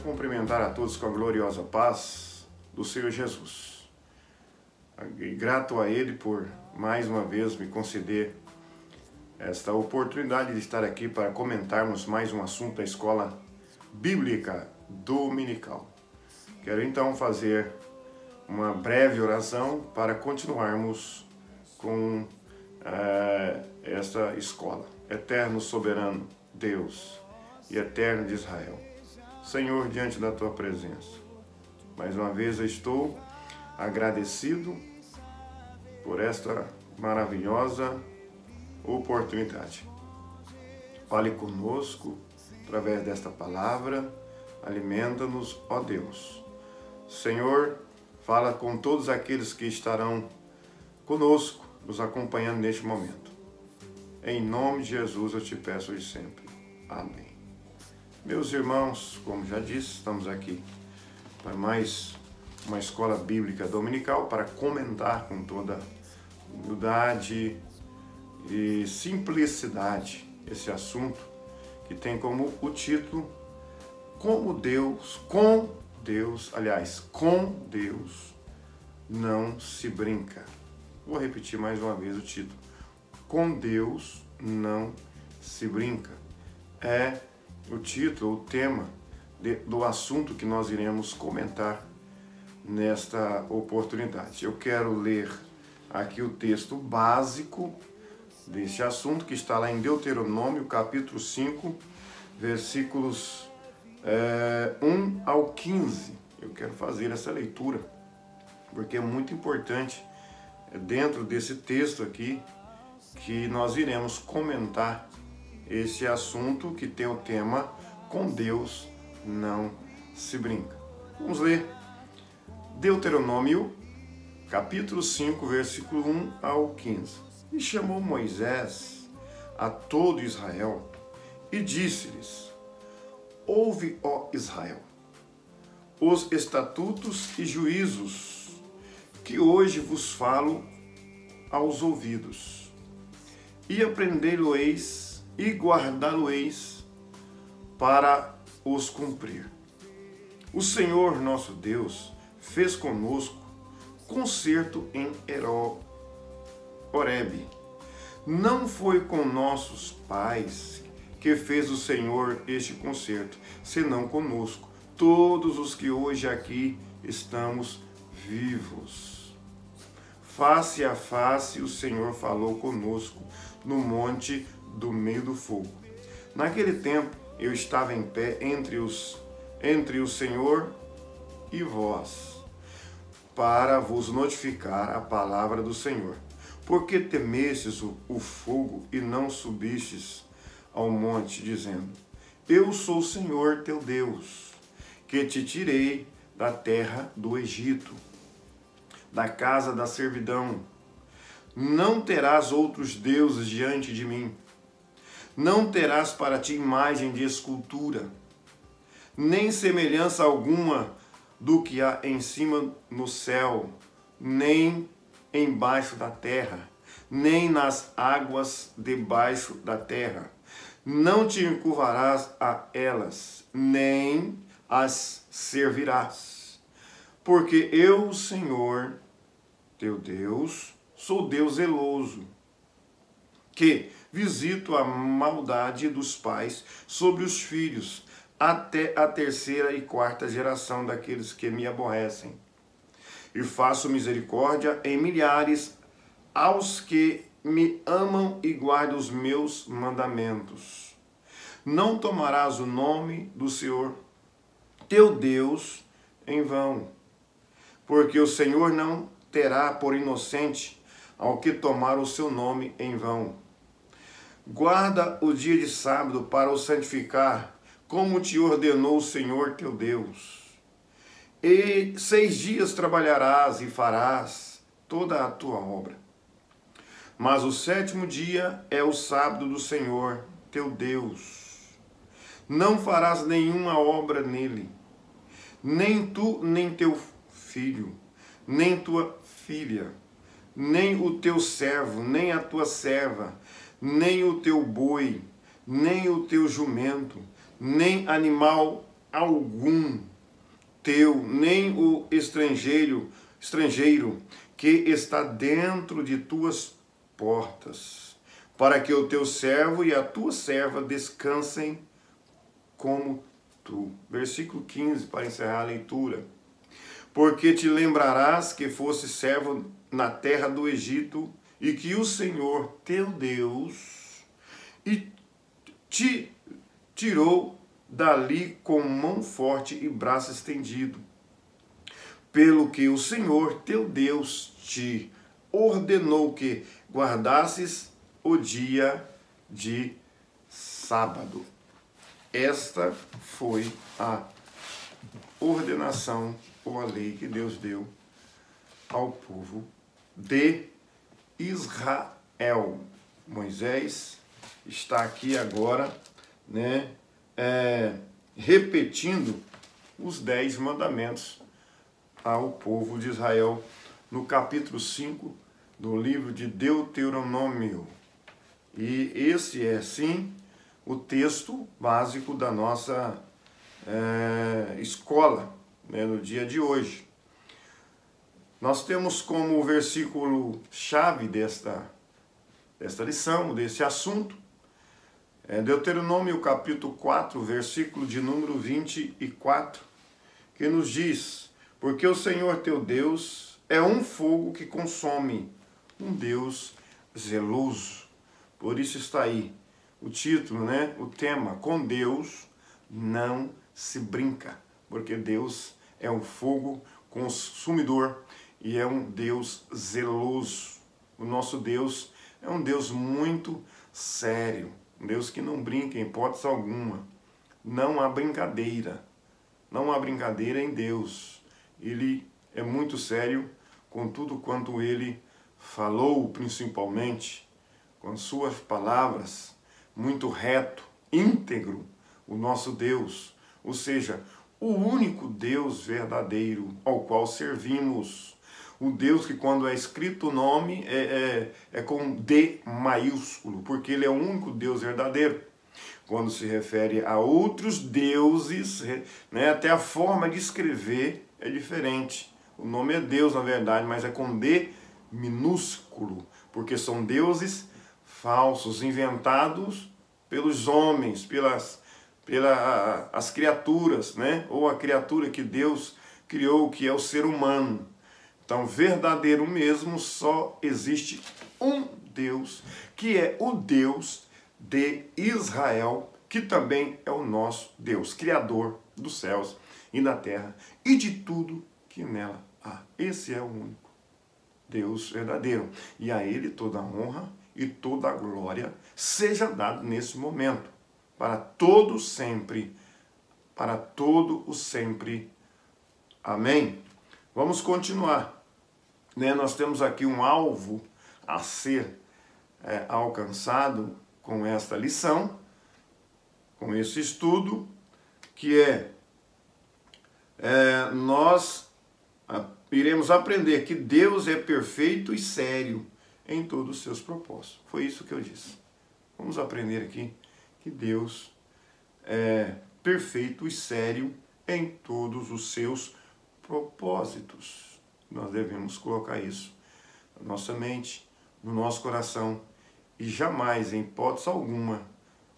cumprimentar a todos com a gloriosa paz do Senhor Jesus. E grato a Ele por mais uma vez me conceder esta oportunidade de estar aqui para comentarmos mais um assunto da Escola Bíblica Dominical. Quero então fazer uma breve oração para continuarmos com esta escola. Eterno, soberano Deus e eterno de Israel, Senhor, diante da Tua presença, mais uma vez eu estou agradecido por esta maravilhosa oportunidade. Fale conosco através desta palavra, alimenta-nos, ó Deus. Senhor, fala com todos aqueles que estarão conosco, nos acompanhando neste momento. Em nome de Jesus eu te peço hoje sempre. Amém. Meus irmãos, como já disse, estamos aqui para mais uma escola bíblica dominical para comentar com toda humildade e simplicidade esse assunto que tem como o título com Deus não se brinca. Vou repetir mais uma vez o título. Com Deus não se brinca. É o título, o tema do assunto que nós iremos comentar nesta oportunidade. Eu quero ler aqui o texto básico deste assunto que está lá em Deuteronômio, capítulo 5, versículos 1 ao 15. Eu quero fazer essa leitura porque é muito importante dentro desse texto aqui que nós iremos comentar esse assunto que tem o tema com Deus não se brinca. Vamos ler Deuteronômio, capítulo 5, versículo 1 ao 15. E chamou Moisés a todo Israel e disse-lhes: Ouve, ó Israel, os estatutos e juízos que hoje vos falo aos ouvidos, e aprendê-lo-eis e guardá-lo-eis para os cumprir. O Senhor nosso Deus fez conosco concerto em Horebe. Não foi com nossos pais que fez o Senhor este concerto, senão conosco, todos os que hoje aqui estamos vivos. Face a face o Senhor falou conosco no monte do meio do fogo. Naquele tempo eu estava em pé entre o Senhor e vós, para vos notificar a palavra do Senhor. Porque temestes o fogo e não subistes ao monte, dizendo: Eu sou o Senhor teu Deus, que te tirei da terra do Egito, da casa da servidão. Não terás outros deuses diante de mim. Não terás para ti imagem de escultura, nem semelhança alguma do que há em cima no céu, nem embaixo da terra, nem nas águas debaixo da terra. Não te encurvarás a elas, nem as servirás. Porque eu, Senhor, teu Deus, sou Deus zeloso, que visito a maldade dos pais sobre os filhos, até a terceira e quarta geração daqueles que me aborrecem. E faço misericórdia em milhares aos que me amam e guardam os meus mandamentos. Não tomarás o nome do Senhor teu Deus em vão, porque o Senhor não terá por inocente ao que tomar o seu nome em vão. Guarda o dia de sábado para o santificar, como te ordenou o Senhor teu Deus. E 6 dias trabalharás e farás toda a tua obra. Mas o 7º dia é o sábado do Senhor teu Deus. Não farás nenhuma obra nele, nem tu, nem teu filho, nem tua filha, nem o teu servo, nem a tua serva, nem o teu boi, nem o teu jumento, nem animal algum teu, nem o estrangeiro que está dentro de tuas portas, para que o teu servo e a tua serva descansem como tu. Versículo 15, para encerrar a leitura. Porque te lembrarás que fosse servo na terra do Egito, e que o Senhor teu Deus te tirou dali com mão forte e braço estendido. Pelo que o Senhor teu Deus te ordenou que guardasses o dia de sábado. Esta foi a ordenação ou a lei que Deus deu ao povo de Israel. Moisés está aqui agora, né, repetindo os 10 mandamentos ao povo de Israel no capítulo 5 do livro de Deuteronômio. E esse é, sim, o texto básico da nossa escola, né, no dia de hoje. Nós temos como versículo-chave desta lição, desse assunto, Deuteronômio capítulo 4, versículo de número 24, que nos diz: porque o Senhor teu Deus é um fogo que consome, um Deus zeloso. Por isso está aí o título, né? O tema: com Deus não se brinca, porque Deus é um fogo consumidor e é um Deus zeloso. O nosso Deus é um Deus muito sério, um Deus que não brinca em hipótese alguma. Não há brincadeira, não há brincadeira em Deus. Ele é muito sério com tudo quanto ele falou, principalmente com suas palavras, muito reto, íntegro, o nosso Deus, ou seja, o único Deus verdadeiro ao qual servimos. O Deus que, quando é escrito o nome, é com D maiúsculo, porque ele é o único Deus verdadeiro. Quando se refere a outros deuses, né, até a forma de escrever é diferente. O nome é Deus, na verdade, mas é com D minúsculo, porque são deuses falsos, inventados pelos homens, pelas criaturas, né? Ou a criatura que Deus criou, que é o ser humano. Então, verdadeiro mesmo, só existe um Deus, que é o Deus de Israel, que também é o nosso Deus, Criador dos céus e da terra e de tudo que nela há. Esse é o único Deus verdadeiro. E a Ele toda a honra e toda a glória seja dada nesse momento, para todo sempre, para todo o sempre. Amém? Vamos continuar. Né? Nós temos aqui um alvo a ser alcançado com esta lição, com esse estudo, que nós iremos aprender que Deus é perfeito e sério em todos os seus propósitos. Foi isso que eu disse. Vamos aprender aqui que Deus é perfeito e sério em todos os seus propósitos. Nós devemos colocar isso na nossa mente, no nosso coração, e jamais, em hipótese alguma,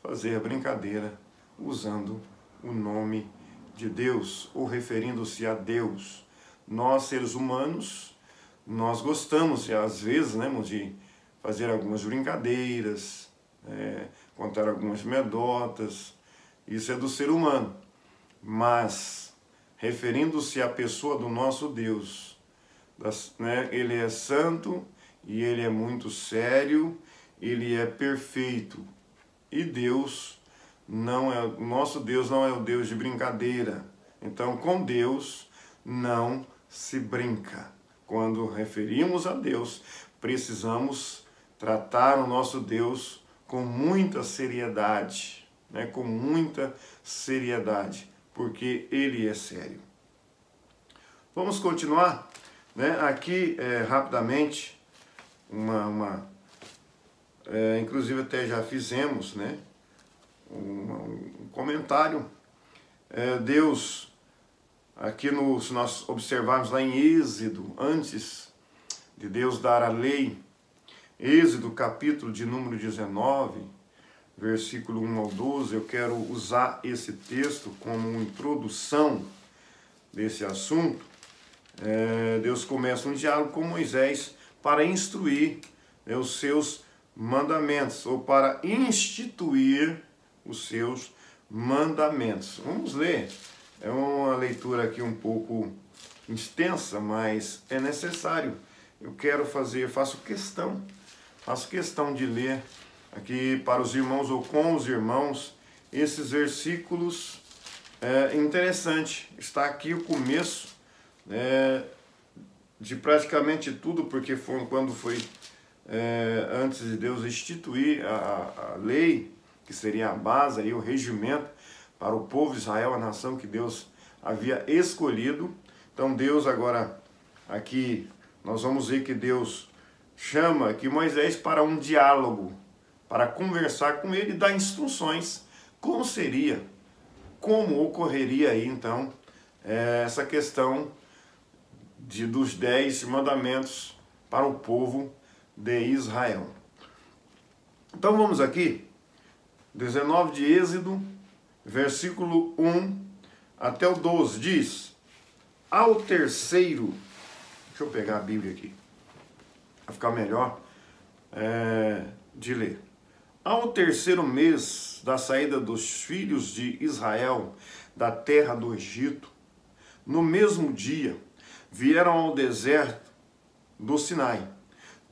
fazer a brincadeira usando o nome de Deus ou referindo-se a Deus. Nós, seres humanos, nós gostamos, às vezes, né, de fazer algumas brincadeiras, contar algumas anedotas. Isso é do ser humano. Mas, referindo-se à pessoa do nosso Deus, ele é santo e ele é muito sério, ele é perfeito. E Deus o nosso Deus não é o Deus de brincadeira. Então, com Deus não se brinca. Quando referimos a Deus, precisamos tratar o nosso Deus com muita seriedade, né? Com muita seriedade, porque Ele é sério. Vamos continuar, né? Aqui, rapidamente, inclusive até já fizemos, né? Um comentário Deus, aqui se nós observarmos lá em Êxodo, antes de Deus dar a lei, Êxodo capítulo de número 19, versículo 1 ao 12, eu quero usar esse texto como introdução desse assunto. Deus começa um diálogo com Moisés para instruir os seus mandamentos, ou para instituir os seus mandamentos. Vamos ler. É uma leitura aqui um pouco extensa, mas é necessário. Eu faço questão de ler aqui para os irmãos ou com os irmãos esses versículos. Interessante, está aqui o começo de praticamente tudo, porque foi quando foi antes de Deus instituir a lei, que seria a base, aí, o regimento para o povo de Israel, a nação que Deus havia escolhido. Então Deus agora, aqui, nós vamos ver que Deus chama aqui Moisés para um diálogo, para conversar com ele e dar instruções como ocorreria aí então essa questão dos 10 mandamentos para o povo de Israel. Então vamos aqui, 19 de Êxodo, versículo 1 até o 12, diz: ao terceiro, deixa eu pegar a Bíblia aqui, vai ficar melhor de ler. Ao terceiro mês da saída dos filhos de Israel da terra do Egito, no mesmo dia, vieram ao deserto do Sinai.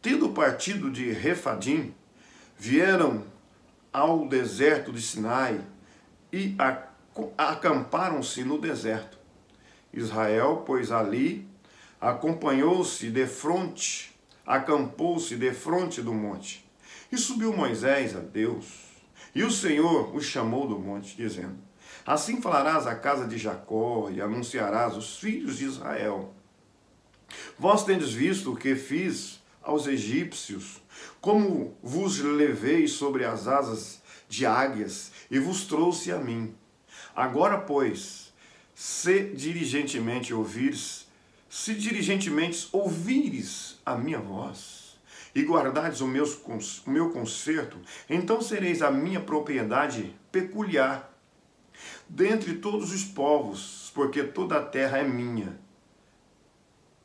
Tendo partido de Refadim, vieram ao deserto de Sinai e acamparam-se no deserto. Israel, pois ali, acampou-se defronte do monte. E subiu Moisés a Deus, e o Senhor o chamou do monte, dizendo: assim falarás à casa de Jacó e anunciarás aos filhos de Israel: vós tendes visto o que fiz aos egípcios, como vos levei sobre as asas de águias e vos trouxe a mim. Agora, pois, se diligentemente ouvires a minha voz, e guardares o meu conserto, então sereis a minha propriedade peculiar dentre todos os povos, porque toda a terra é minha.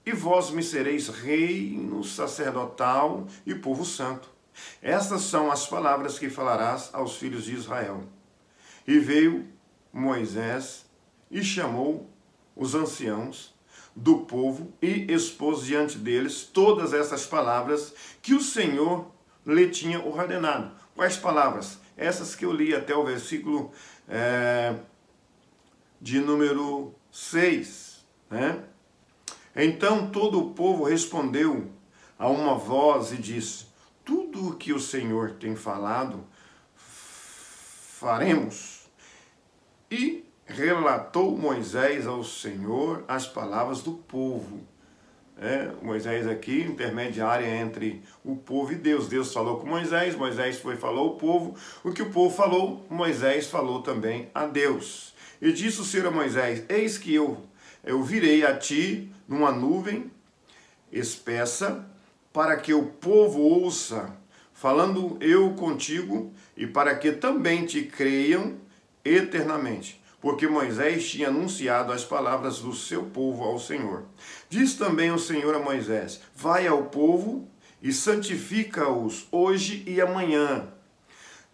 E vós me sereis reino sacerdotal e povo santo. Estas são as palavras que falarás aos filhos de Israel. E veio Moisés e chamou os anciãos do povo e expôs diante deles todas essas palavras que o Senhor lhe tinha ordenado. Quais palavras? Essas que eu li até o versículo de número 6, né? Então todo o povo respondeu a uma voz e disse: tudo o que o Senhor tem falado, faremos. E relatou Moisés ao Senhor as palavras do povo. Moisés aqui, intermediária entre o povo e Deus. Deus falou com Moisés, Moisés falou ao povo. O que o povo falou, Moisés falou também a Deus. E disse o Senhor a Moisés: eis que eu virei a ti numa nuvem espessa, para que o povo ouça, falando eu contigo, e para que também te creiam eternamente. Porque Moisés tinha anunciado as palavras do seu povo ao Senhor. Diz também o Senhor a Moisés: vai ao povo e santifica-os hoje e amanhã,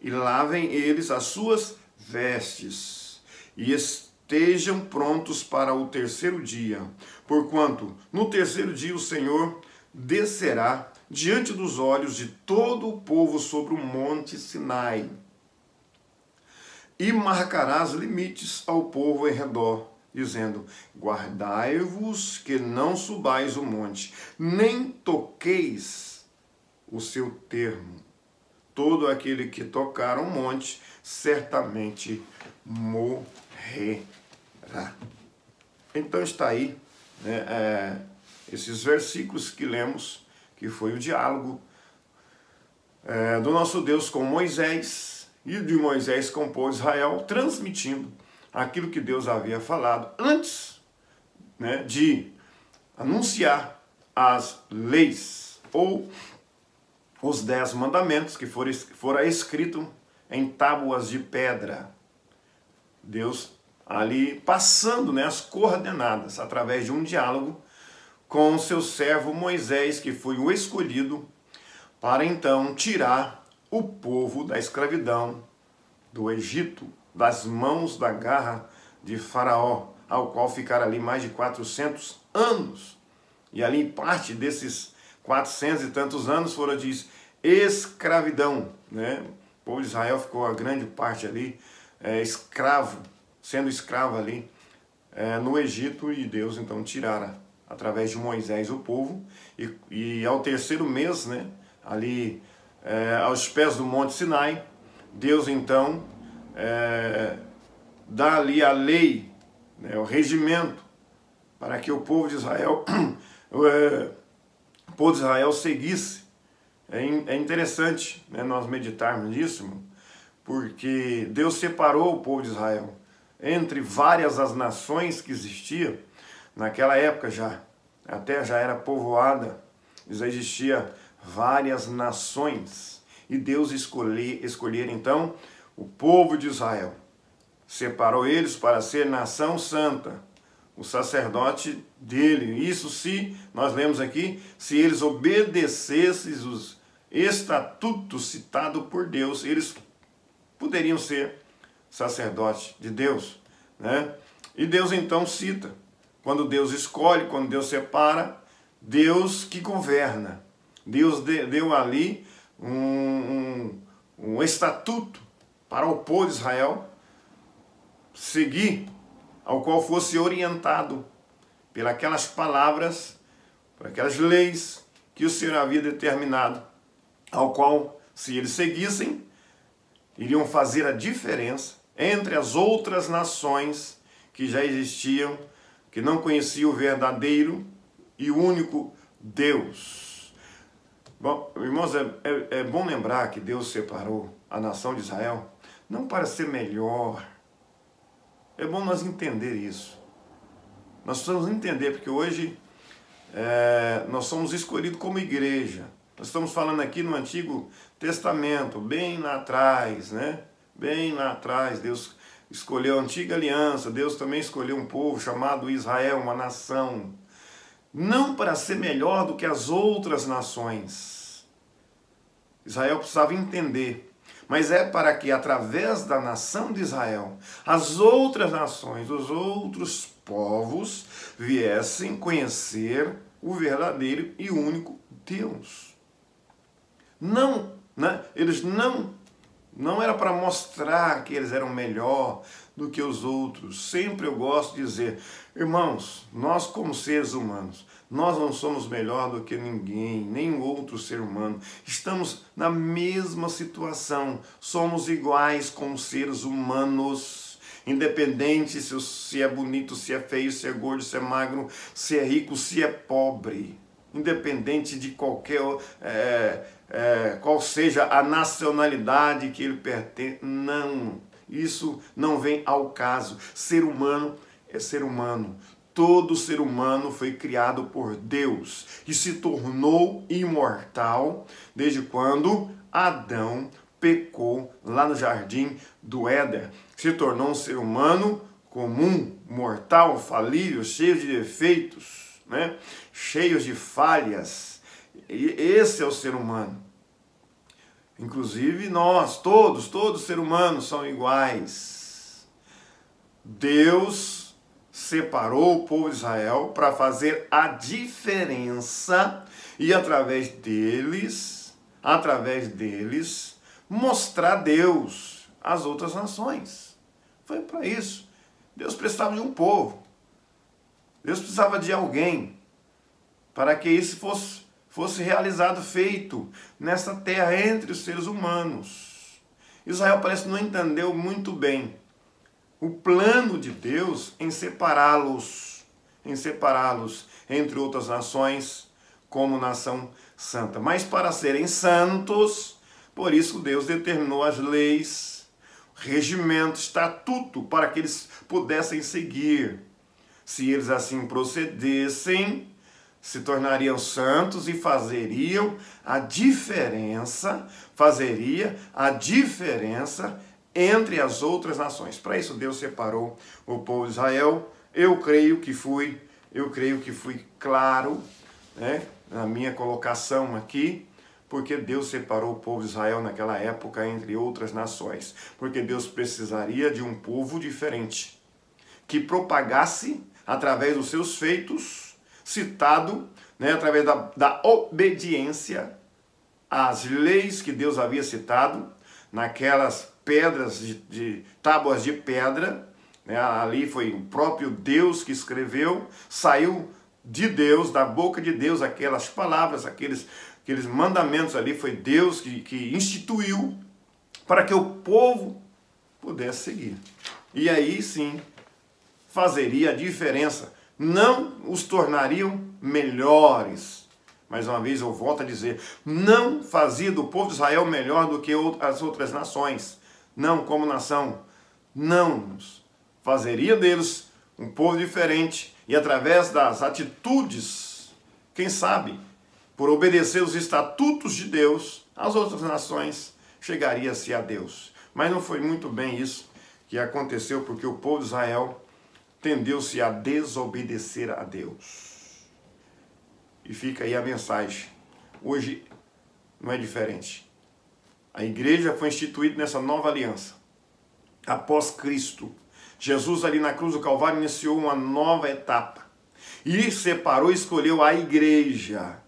e lavem eles as suas vestes, e estejam prontos para o terceiro dia, porquanto no terceiro dia o Senhor descerá diante dos olhos de todo o povo sobre o monte Sinai, e marcarás limites ao povo em redor, dizendo: guardai-vos que não subais o monte, nem toqueis o seu termo. Todo aquele que tocar o monte certamente morrerá. Então está aí, né, esses versículos que lemos, que foi o diálogo do nosso Deus com Moisés, e de Moisés com o povo de Israel, transmitindo aquilo que Deus havia falado antes, né, de anunciar as leis ou os 10 mandamentos que fora escrito em tábuas de pedra. Deus ali passando, né, as coordenadas através de um diálogo com o seu servo Moisés, que foi o escolhido para então tirar o povo da escravidão do Egito, das mãos da garra de Faraó, ao qual ficaram ali mais de 400 anos. E ali parte desses 400 e tantos anos foram de escravidão, né? O povo de Israel ficou a grande parte ali escravo, sendo escravo ali no Egito, e Deus então tirara através de Moisés o povo, e ao terceiro mês, né, ali aos pés do Monte Sinai, Deus então dá ali a lei, né, o regimento, para que o povo de Israel, o povo de Israel seguisse. É interessante, né, nós meditarmos nisso, porque Deus separou o povo de Israel entre várias as nações que existiam. Naquela época a terra já era povoada, já existia várias nações, e Deus escolher então o povo de Israel, separou eles para ser nação santa, o sacerdote dele. Isso, se nós lemos aqui, se eles obedecessem os estatutos citados por Deus, eles poderiam ser sacerdote de Deus, né? E Deus então cita, quando Deus escolhe, quando Deus separa, Deus que governa. Deus deu ali um estatuto para o povo de Israel seguir, ao qual fosse orientado pelas palavras, por aquelas leis que o Senhor havia determinado, ao qual, se eles seguissem, iriam fazer a diferença entre as outras nações que já existiam, que não conheciam o verdadeiro e único Deus. Bom, irmãos, é bom lembrar que Deus separou a nação de Israel não para ser melhor. É bom nós entender isso. Nós precisamos entender, porque hoje nós somos escolhidos como igreja. Nós estamos falando aqui no Antigo Testamento, bem lá atrás, né? Bem lá atrás, Deus escolheu a antiga aliança, Deus também escolheu um povo chamado Israel, uma nação, não para ser melhor do que as outras nações. Israel precisava entender, mas é para que através da nação de Israel, as outras nações, os outros povos viessem conhecer o verdadeiro e único Deus. Não, né? Eles não era para mostrar que eles eram melhor do que os outros. Sempre eu gosto de dizer, irmãos, nós como seres humanos, nós não somos melhor do que ninguém, nem outro ser humano. Estamos na mesma situação, somos iguais como seres humanos, independente se é bonito, se é feio, se é gordo, se é magro, se é rico, se é pobre. Independente de qual seja a nacionalidade que ele pertence, não, isso não vem ao caso. Ser humano é ser humano. Todo ser humano foi criado por Deus e se tornou imortal desde quando Adão pecou lá no jardim do Éden. Se tornou um ser humano comum, mortal, falível, cheio de defeitos, né? Cheios de falhas. E esse é o ser humano. Inclusive nós, todos seres humanos são iguais. Deus separou o povo de Israel para fazer a diferença e através deles, mostrar Deus às outras nações. Foi para isso. Deus precisava de um povo. Deus precisava de alguém para que isso fosse realizado, feito nessa terra entre os seres humanos. Israel parece que não entendeu muito bem o plano de Deus em separá-los entre outras nações como nação santa. Mas para serem santos, por isso Deus determinou as leis, regimento, estatuto, para que eles pudessem seguir. Se eles assim procedessem, se tornariam santos e fazeria a diferença entre as outras nações. Para isso Deus separou o povo de Israel. Eu creio que fui claro, né, na minha colocação aqui, porque Deus separou o povo de Israel naquela época entre outras nações, porque Deus precisaria de um povo diferente, que propagasse através dos seus feitos, citado, né, através da obediência às leis que Deus havia citado, naquelas pedras de tábuas de pedra, né, ali foi o próprio Deus que escreveu, saiu de Deus, da boca de Deus, aquelas palavras, aqueles mandamentos ali, foi Deus que instituiu para que o povo pudesse seguir. E aí sim, fazeria a diferença, não os tornariam melhores. Mais uma vez eu volto a dizer, não fazia do povo de Israel melhor do que as outras nações, não como nação, não, fazeria deles um povo diferente, e através das atitudes, quem sabe, por obedecer os estatutos de Deus, as outras nações chegaria-se a Deus. Mas não foi muito bem isso que aconteceu, porque o povo de Israel tendeu-se a desobedecer a Deus. E fica aí a mensagem. Hoje não é diferente. A igreja foi instituída nessa nova aliança. Após Cristo, Jesus ali na cruz do Calvário iniciou uma nova etapa. E separou e escolheu a igreja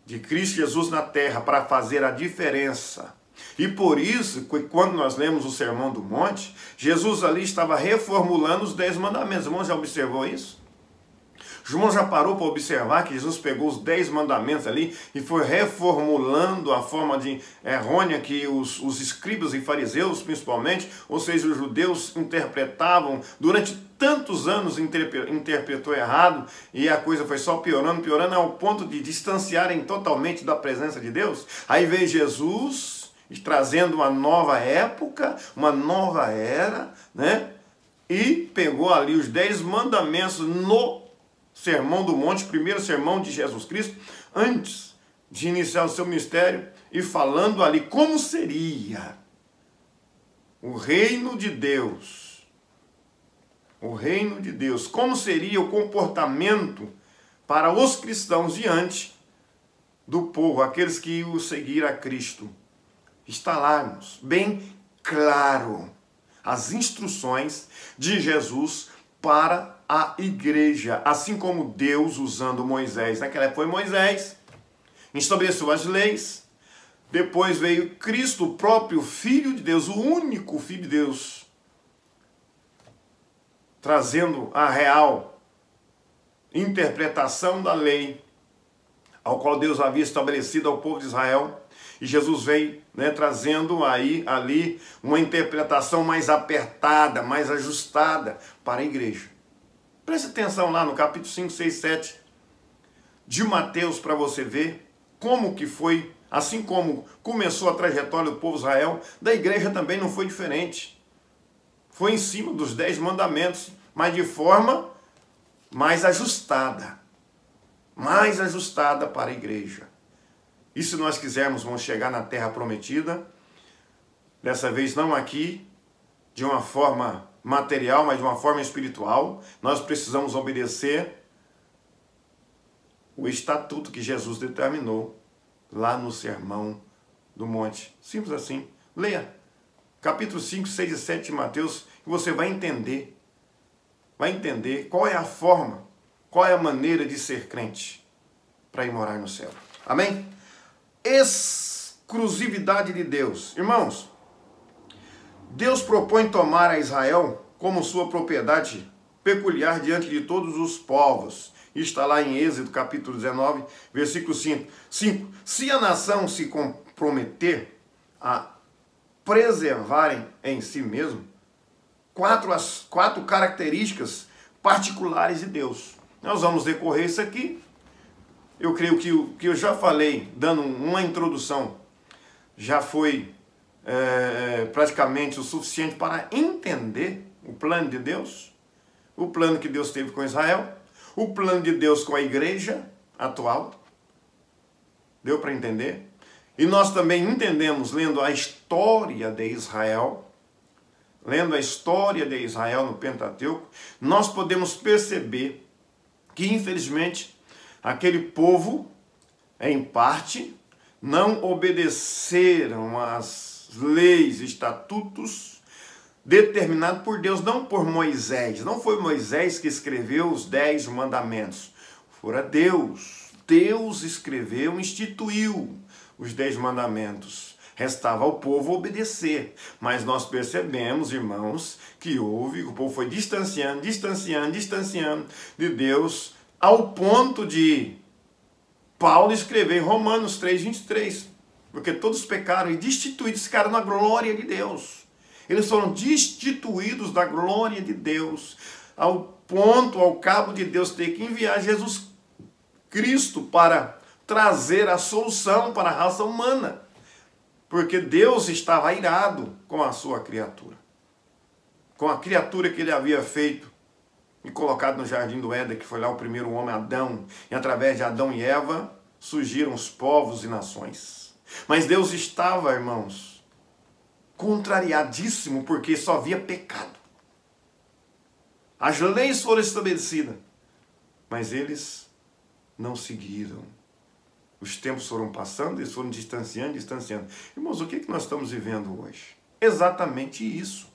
de Cristo Jesus na terra, para fazer a diferença. E por isso, quando nós lemos o Sermão do Monte, Jesus ali estava reformulando os 10 mandamentos. O irmão já observou isso? João já parou para observar que Jesus pegou os 10 mandamentos ali e foi reformulando a forma errônea que os escribas e fariseus, principalmente, ou seja, os judeus interpretavam durante tantos anos, interpretou errado, e a coisa foi só piorando ao ponto de distanciarem totalmente da presença de Deus. Aí veio Jesus trazendo uma nova época, uma nova era, né? E pegou ali os 10 mandamentos no Sermão do Monte, primeiro sermão de Jesus Cristo, antes de iniciar o seu ministério, e falando ali como seria o reino de Deus. O reino de Deus. Como seria o comportamento para os cristãos diante do povo, aqueles que iam seguir a Cristo. Está lá, bem claro, as instruções de Jesus para a igreja, assim como Deus usando Moisés. Naquela época foi Moisés, estabeleceu as leis, depois veio Cristo, o próprio Filho de Deus, o único Filho de Deus, trazendo a real interpretação da lei, ao qual Deus havia estabelecido ao povo de Israel. E Jesus veio, né, trazendo ali uma interpretação mais apertada, mais ajustada para a igreja. Preste atenção lá no capítulo 5, 6, 7 de Mateus, para você ver como que foi, assim como começou a trajetória do povo de Israel, da igreja também não foi diferente. Foi em cima dos 10 mandamentos, mas de forma mais ajustada para a igreja. E se nós quisermos, vamos chegar na terra prometida, dessa vez não aqui, de uma forma material, mas de uma forma espiritual. Nós precisamos obedecer o estatuto que Jesus determinou lá no Sermão do Monte. Simples assim. Leia capítulo 5, 6 e 7 de Mateus, e você vai entender qual é a forma, qual é a maneira de ser crente para ir morar no céu. Amém? Exclusividade de Deus. Irmãos, Deus propõe tomar a Israel como sua propriedade peculiar diante de todos os povos. Está lá em Êxodo capítulo 19, versículo 5. Se a nação se comprometer a preservarem em si mesmo quatro características particulares de Deus. Nós vamos decorrer isso aqui. Eu creio que o que eu já falei, dando uma introdução, já foi praticamente o suficiente para entender o plano de Deus, o plano que Deus teve com Israel, o plano de Deus com a igreja atual. Deu para entender? E nós também entendemos, lendo a história de Israel, no Pentateuco, nós podemos perceber que, infelizmente, aquele povo, em parte, não obedeceram às leis, estatutos determinados por Deus, não por Moisés. Não foi Moisés que escreveu os 10 mandamentos. Fora Deus. Deus escreveu, instituiu os 10 mandamentos. Restava ao povo obedecer. Mas nós percebemos, irmãos, que o povo foi distanciando de Deus, ao ponto de Paulo escrever em Romanos 3:23, porque todos pecaram e destituídos ficaram na glória de Deus. Eles foram destituídos da glória de Deus, ao ponto, ao cabo de Deus ter que enviar Jesus Cristo para trazer a solução para a raça humana, porque Deus estava irado com a sua criatura, com a criatura que ele havia feito e colocado no jardim do Éden, que foi lá o primeiro homem, Adão, e através de Adão e Eva surgiram os povos e nações. Mas Deus estava, irmãos, contrariadíssimo, porque só havia pecado. As leis foram estabelecidas, mas eles não seguiram. Os tempos foram passando, eles foram distanciando. Irmãos, o que nós estamos vivendo hoje? Exatamente isso.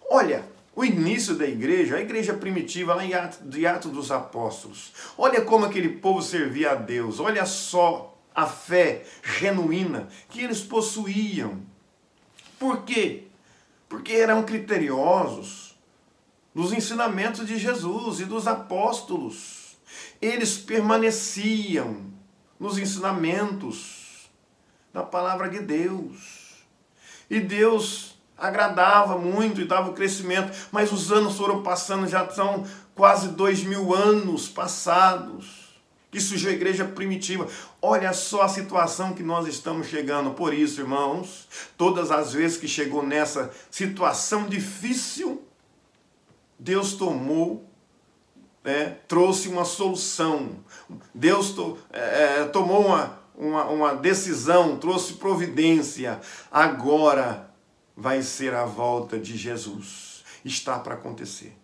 Olha, o início da igreja, a igreja primitiva, lá em Atos dos Apóstolos. Olha como aquele povo servia a Deus. Olha só a fé genuína que eles possuíam. Por quê? Porque eram criteriosos dos ensinamentos de Jesus e dos apóstolos. Eles permaneciam nos ensinamentos da palavra de Deus. E Deus agradava muito e dava o crescimento, mas os anos foram passando, já são quase 2000 anos passados, que surgiu a igreja primitiva. Olha só a situação que nós estamos chegando. Por isso, irmãos, todas as vezes que chegou nessa situação difícil, Deus trouxe uma solução. Deus tomou uma decisão, trouxe providência. Agora vai ser a volta de Jesus. Está para acontecer.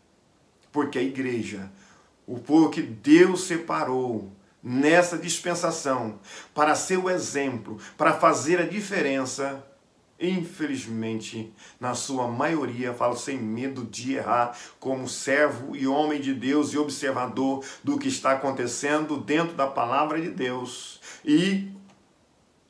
Porque a igreja, o povo que Deus separou nessa dispensação para ser o exemplo, para fazer a diferença, infelizmente, na sua maioria, falo sem medo de errar, como servo e homem de Deus e observador do que está acontecendo dentro da palavra de Deus e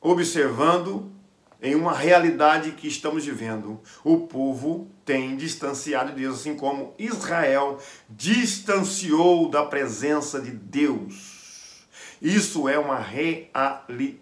observando em uma realidade que estamos vivendo. O povo tem distanciado de Deus, assim como Israel distanciou da presença de Deus. Isso é uma realidade.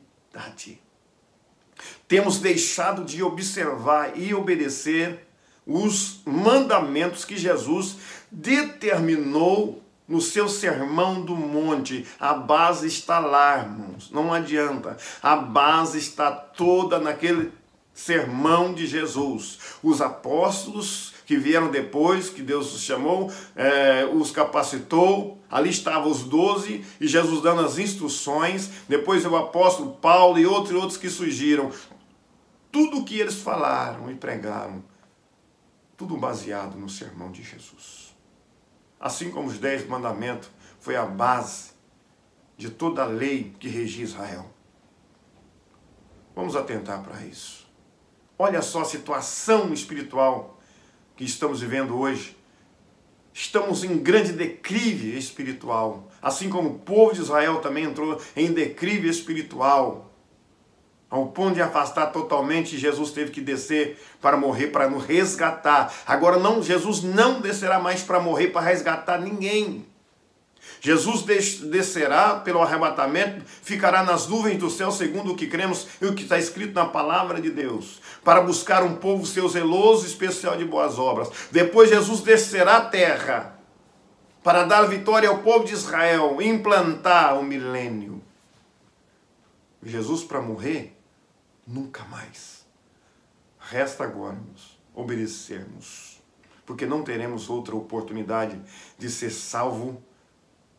Temos deixado de observar e obedecer os mandamentos que Jesus determinou no seu sermão do monte. A base está lá, irmãos. Não adianta. A base está toda naquele sermão de Jesus. Os apóstolos que vieram depois, que Deus os chamou, os capacitou. Ali estavam os 12 e Jesus dando as instruções. Depois o apóstolo Paulo e outros que surgiram. Tudo o que eles falaram e pregaram, tudo baseado no sermão de Jesus. Assim como os 10 mandamentos foi a base de toda a lei que regia Israel. Vamos atentar para isso. Olha só a situação espiritual que estamos vivendo hoje. Estamos em grande declive espiritual. Assim como o povo de Israel também entrou em declive espiritual. Ao ponto de afastar totalmente, Jesus teve que descer para morrer, para nos resgatar. Agora não, Jesus não descerá mais para morrer, para resgatar ninguém. Jesus descerá pelo arrebatamento, ficará nas nuvens do céu, segundo o que cremos e o que está escrito na palavra de Deus, para buscar um povo seu zeloso, especial de boas obras. Depois Jesus descerá à terra, para dar vitória ao povo de Israel, implantar o milênio. Jesus, para morrer, nunca mais Resta agora, irmãos, obedecermos, porque não teremos outra oportunidade de ser salvo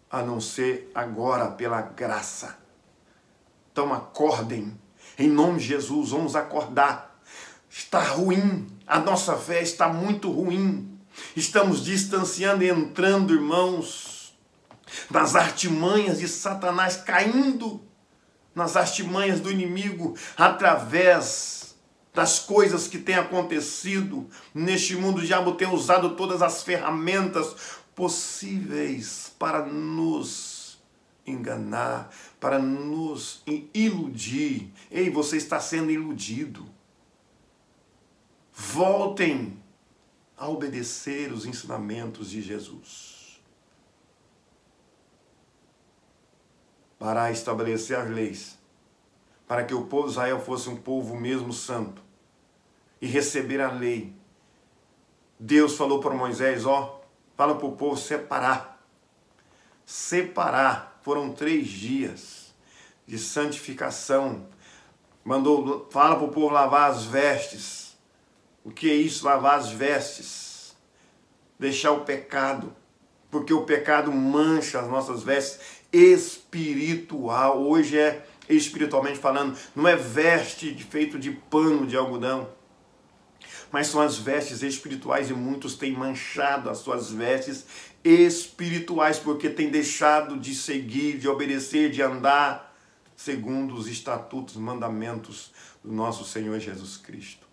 a não ser agora pela graça. Então acordem, em nome de Jesus, vamos acordar. Está ruim, a nossa fé está muito ruim. Estamos distanciando e entrando, irmãos, nas artimanhas de Satanás, caindo nas artimanhas do inimigo através das coisas que têm acontecido neste mundo. O diabo tem usado todas as ferramentas possíveis para nos enganar, para nos iludir. Ei, você está sendo iludido. Voltem a obedecer os ensinamentos de Jesus, para estabelecer as leis, para que o povo de Israel fosse um povo mesmo santo e receber a lei. Deus falou para Moisés, fala para o povo separar. Separar. Foram 3 dias de santificação. Fala para o povo lavar as vestes. O que é isso, lavar as vestes? Deixar o pecado, porque o pecado mancha as nossas vestes espiritual. Hoje é espiritualmente falando, não é veste feito de pano de algodão, mas são as vestes espirituais, e muitos têm manchado as suas vestes espirituais, porque têm deixado de seguir, de obedecer, de andar segundo os estatutos, mandamentos do nosso Senhor Jesus Cristo.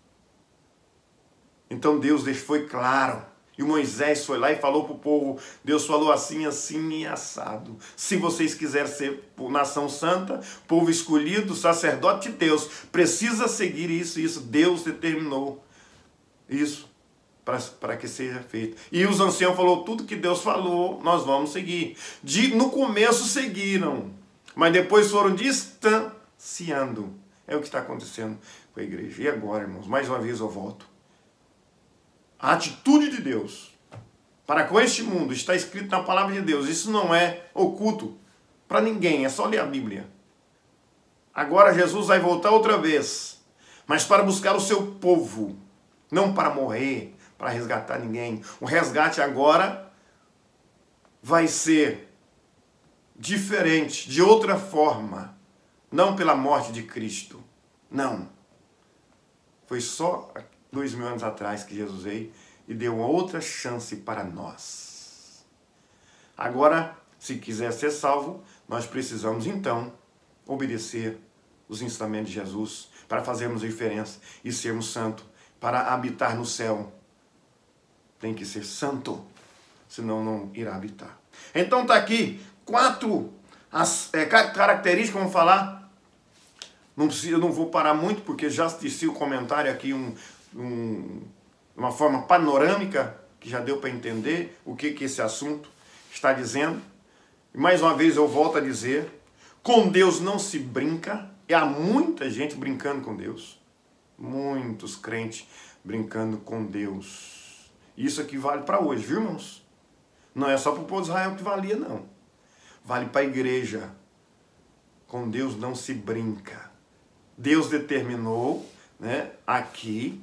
Então Deus foi claro, e Moisés foi lá e falou para o povo, Deus falou assim, assim e assado. Se vocês quiserem ser nação santa, povo escolhido, sacerdote de Deus, precisa seguir isso e isso. Deus determinou isso para que seja feito. E os anciãos falaram, tudo que Deus falou, nós vamos seguir. No começo seguiram, mas depois foram distanciando. É o que está acontecendo com a igreja. E agora, irmãos, mais uma vez eu volto. A atitude de Deus para com este mundo está escrito na palavra de Deus. Isso não é oculto para ninguém, é só ler a Bíblia. Agora Jesus vai voltar outra vez, mas para buscar o seu povo, não para morrer, para resgatar ninguém. O resgate agora vai ser diferente, de outra forma, não pela morte de Cristo, não. Foi só 2000 anos atrás que Jesus veio e deu uma outra chance para nós. Agora, se quiser ser salvo, nós precisamos então obedecer os ensinamentos de Jesus para fazermos a diferença e sermos santos, para habitar no céu. Tem que ser santo, senão não irá habitar. Então está aqui 4 características, vamos falar. Eu não vou parar muito, porque já assisti o comentário aqui, uma forma panorâmica, que já deu para entender o que esse assunto está dizendo. E mais uma vez eu volto a dizer, com Deus não se brinca, e há muita gente brincando com Deus. Muitos crentes brincando com Deus. Isso aqui vale para hoje, viu, irmãos? Não é só para o povo de Israel que valia, não. Vale para a igreja. Com Deus não se brinca. Deus determinou, né, aqui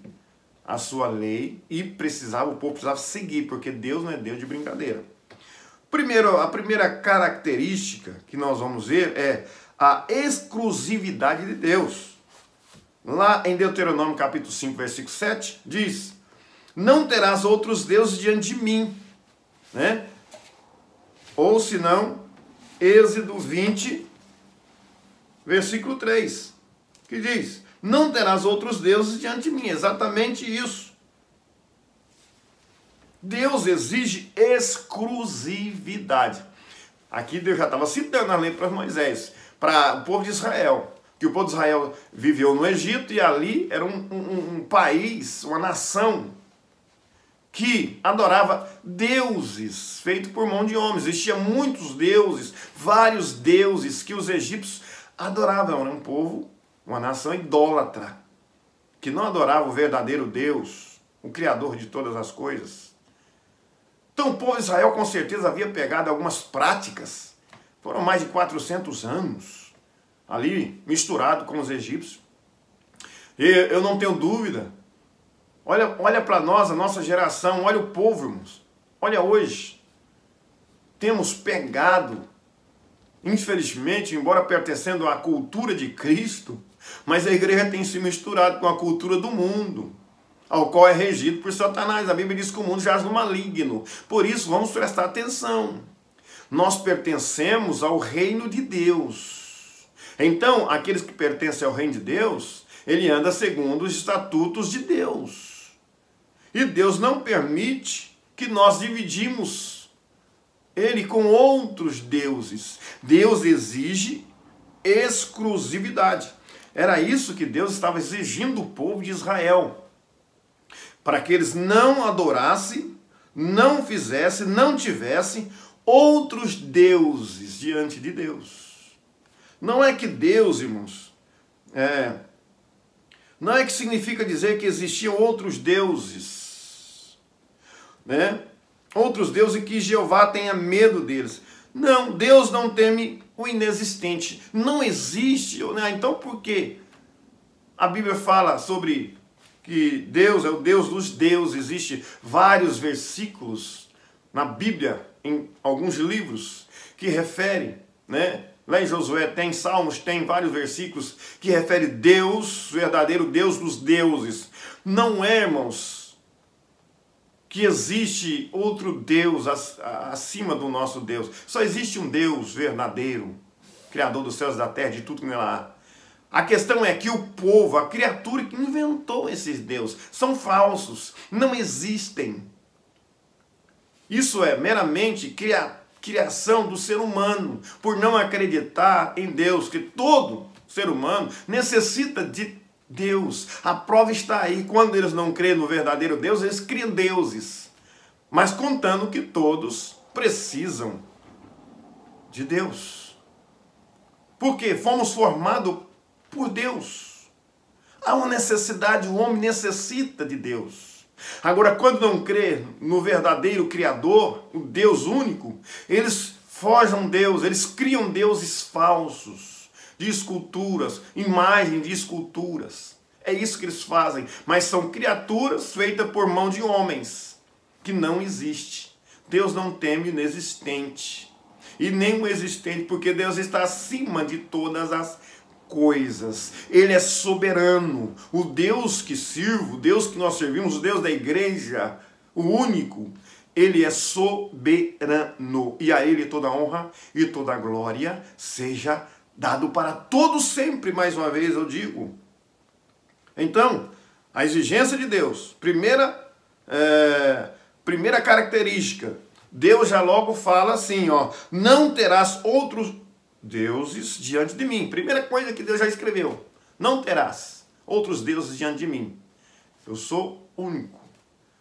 a sua lei, e o povo precisava seguir, porque Deus não é Deus de brincadeira. A primeira característica que nós vamos ver é a exclusividade de Deus. Lá em Deuteronômio capítulo 5, versículo 7, diz, não terás outros deuses diante de mim, né? Ou se não, Êxodo 20, versículo 3, que diz, não terás outros deuses diante de mim. Exatamente isso. Deus exige exclusividade. Aqui Deus já estava citando a lei para Moisés, para o povo de Israel. Que o povo de Israel viveu no Egito e ali era um país, uma nação que adorava deuses feitos por mão de homens. Existiam muitos deuses, vários deuses que os egípcios adoravam. Era um povo, uma nação idólatra, que não adorava o verdadeiro Deus, o Criador de todas as coisas. Então o povo de Israel com certeza havia pegado algumas práticas, foram mais de 400 anos, ali misturado com os egípcios. E eu não tenho dúvida Olha para nós, a nossa geração, olha o povo, irmãos. Olha hoje. Temos pegado, infelizmente, embora pertencendo à cultura de Cristo, mas a igreja tem se misturado com a cultura do mundo, ao qual é regido por Satanás. A Bíblia diz que o mundo jaz no maligno. Por isso, vamos prestar atenção. Nós pertencemos ao reino de Deus. Então, aqueles que pertencem ao reino de Deus, ele anda segundo os estatutos de Deus. E Deus não permite que nós dividimos ele com outros deuses. Deus exige exclusividade. Era isso que Deus estava exigindo do povo de Israel, para que eles não adorassem, não fizessem, não tivessem outros deuses diante de Deus. Não é que Deus, irmãos, não é que significa dizer que existiam outros deuses, né? Outros deuses que Jeová tenha medo deles. Não, Deus não teme o inexistente. Não existe. Né? Então por que a Bíblia fala sobre que Deus é o Deus dos deuses? Existem vários versículos na Bíblia, em alguns livros, que referem, né? Lá em Josué tem, Salmos tem vários versículos que referem Deus, verdadeiro Deus dos deuses. Não é, irmãos, que existe outro Deus acima do nosso Deus. Só existe um Deus verdadeiro, Criador dos céus e da terra, de tudo que nela há. A questão é que o povo, a criatura que inventou esses deuses, são falsos, não existem. Isso é meramente criação do ser humano, por não acreditar em Deus, que todo ser humano necessita de Deus. A prova está aí. Quando eles não creem no verdadeiro Deus, eles criam deuses, mas contando que todos precisam de Deus, porque fomos formados por Deus. Há uma necessidade, o homem necessita de Deus. Agora, quando não crê no verdadeiro Criador, o Deus único, eles forjam Deus, eles criam deuses falsos, de esculturas, imagem de esculturas. É isso que eles fazem. Mas são criaturas feitas por mão de homens, que não existe. Deus não teme o inexistente, e nem o existente, porque Deus está acima de todas as coisas. Ele é soberano. O Deus que sirvo, o Deus que nós servimos, o Deus da igreja, o único, ele é soberano. E a ele toda honra e toda glória seja dado para todos sempre, mais uma vez eu digo. Então, a exigência de Deus, primeira característica, Deus já logo fala assim, ó, não terás outros deuses diante de mim. Primeira coisa que Deus já escreveu, não terás outros deuses diante de mim. Eu sou único.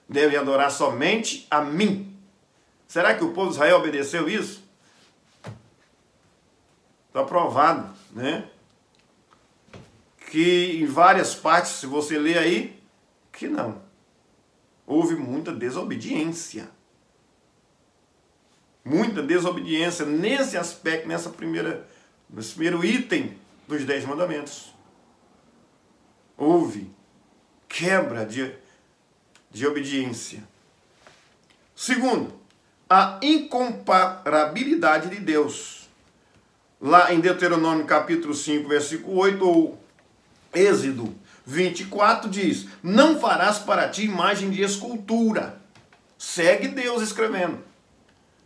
Deve adorar somente a mim. Será que o povo de Israel obedeceu isso? Está provado, né? Que em várias partes, se você ler aí, que não. Houve muita desobediência. Muita desobediência nesse aspecto, nesse primeiro item dos 10 mandamentos. Houve quebra de obediência. Segundo, a incomparabilidade de Deus. Lá em Deuteronômio capítulo 5, versículo 8, ou Êxodo 24, diz: não farás para ti imagem de escultura. Segue Deus escrevendo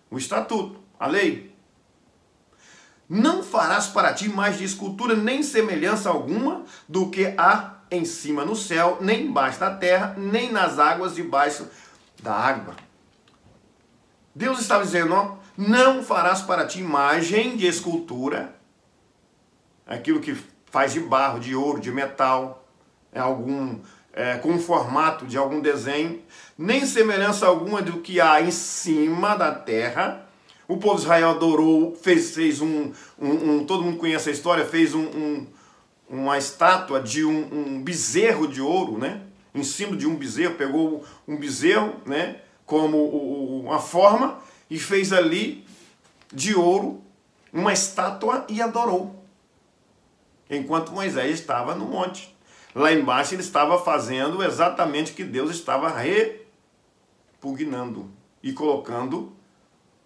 o estatuto, a lei. Não farás para ti imagem de escultura, nem semelhança alguma do que há em cima no céu, nem embaixo da terra, nem nas águas debaixo da água. Deus estava dizendo, ó, não farás para ti imagem de escultura, aquilo que faz de barro, de ouro, de metal, com um formato de algum desenho, nem semelhança alguma do que há em cima da terra. O povo de Israel adorou, fez todo mundo conhece a história, fez uma estátua de um bezerro de ouro, né? Em cima de um bezerro, pegou um bezerro, né? Como uma forma, e fez ali de ouro uma estátua e adorou, enquanto Moisés estava no monte. Lá embaixo ele estava fazendo exatamente o que Deus estava repugnando e colocando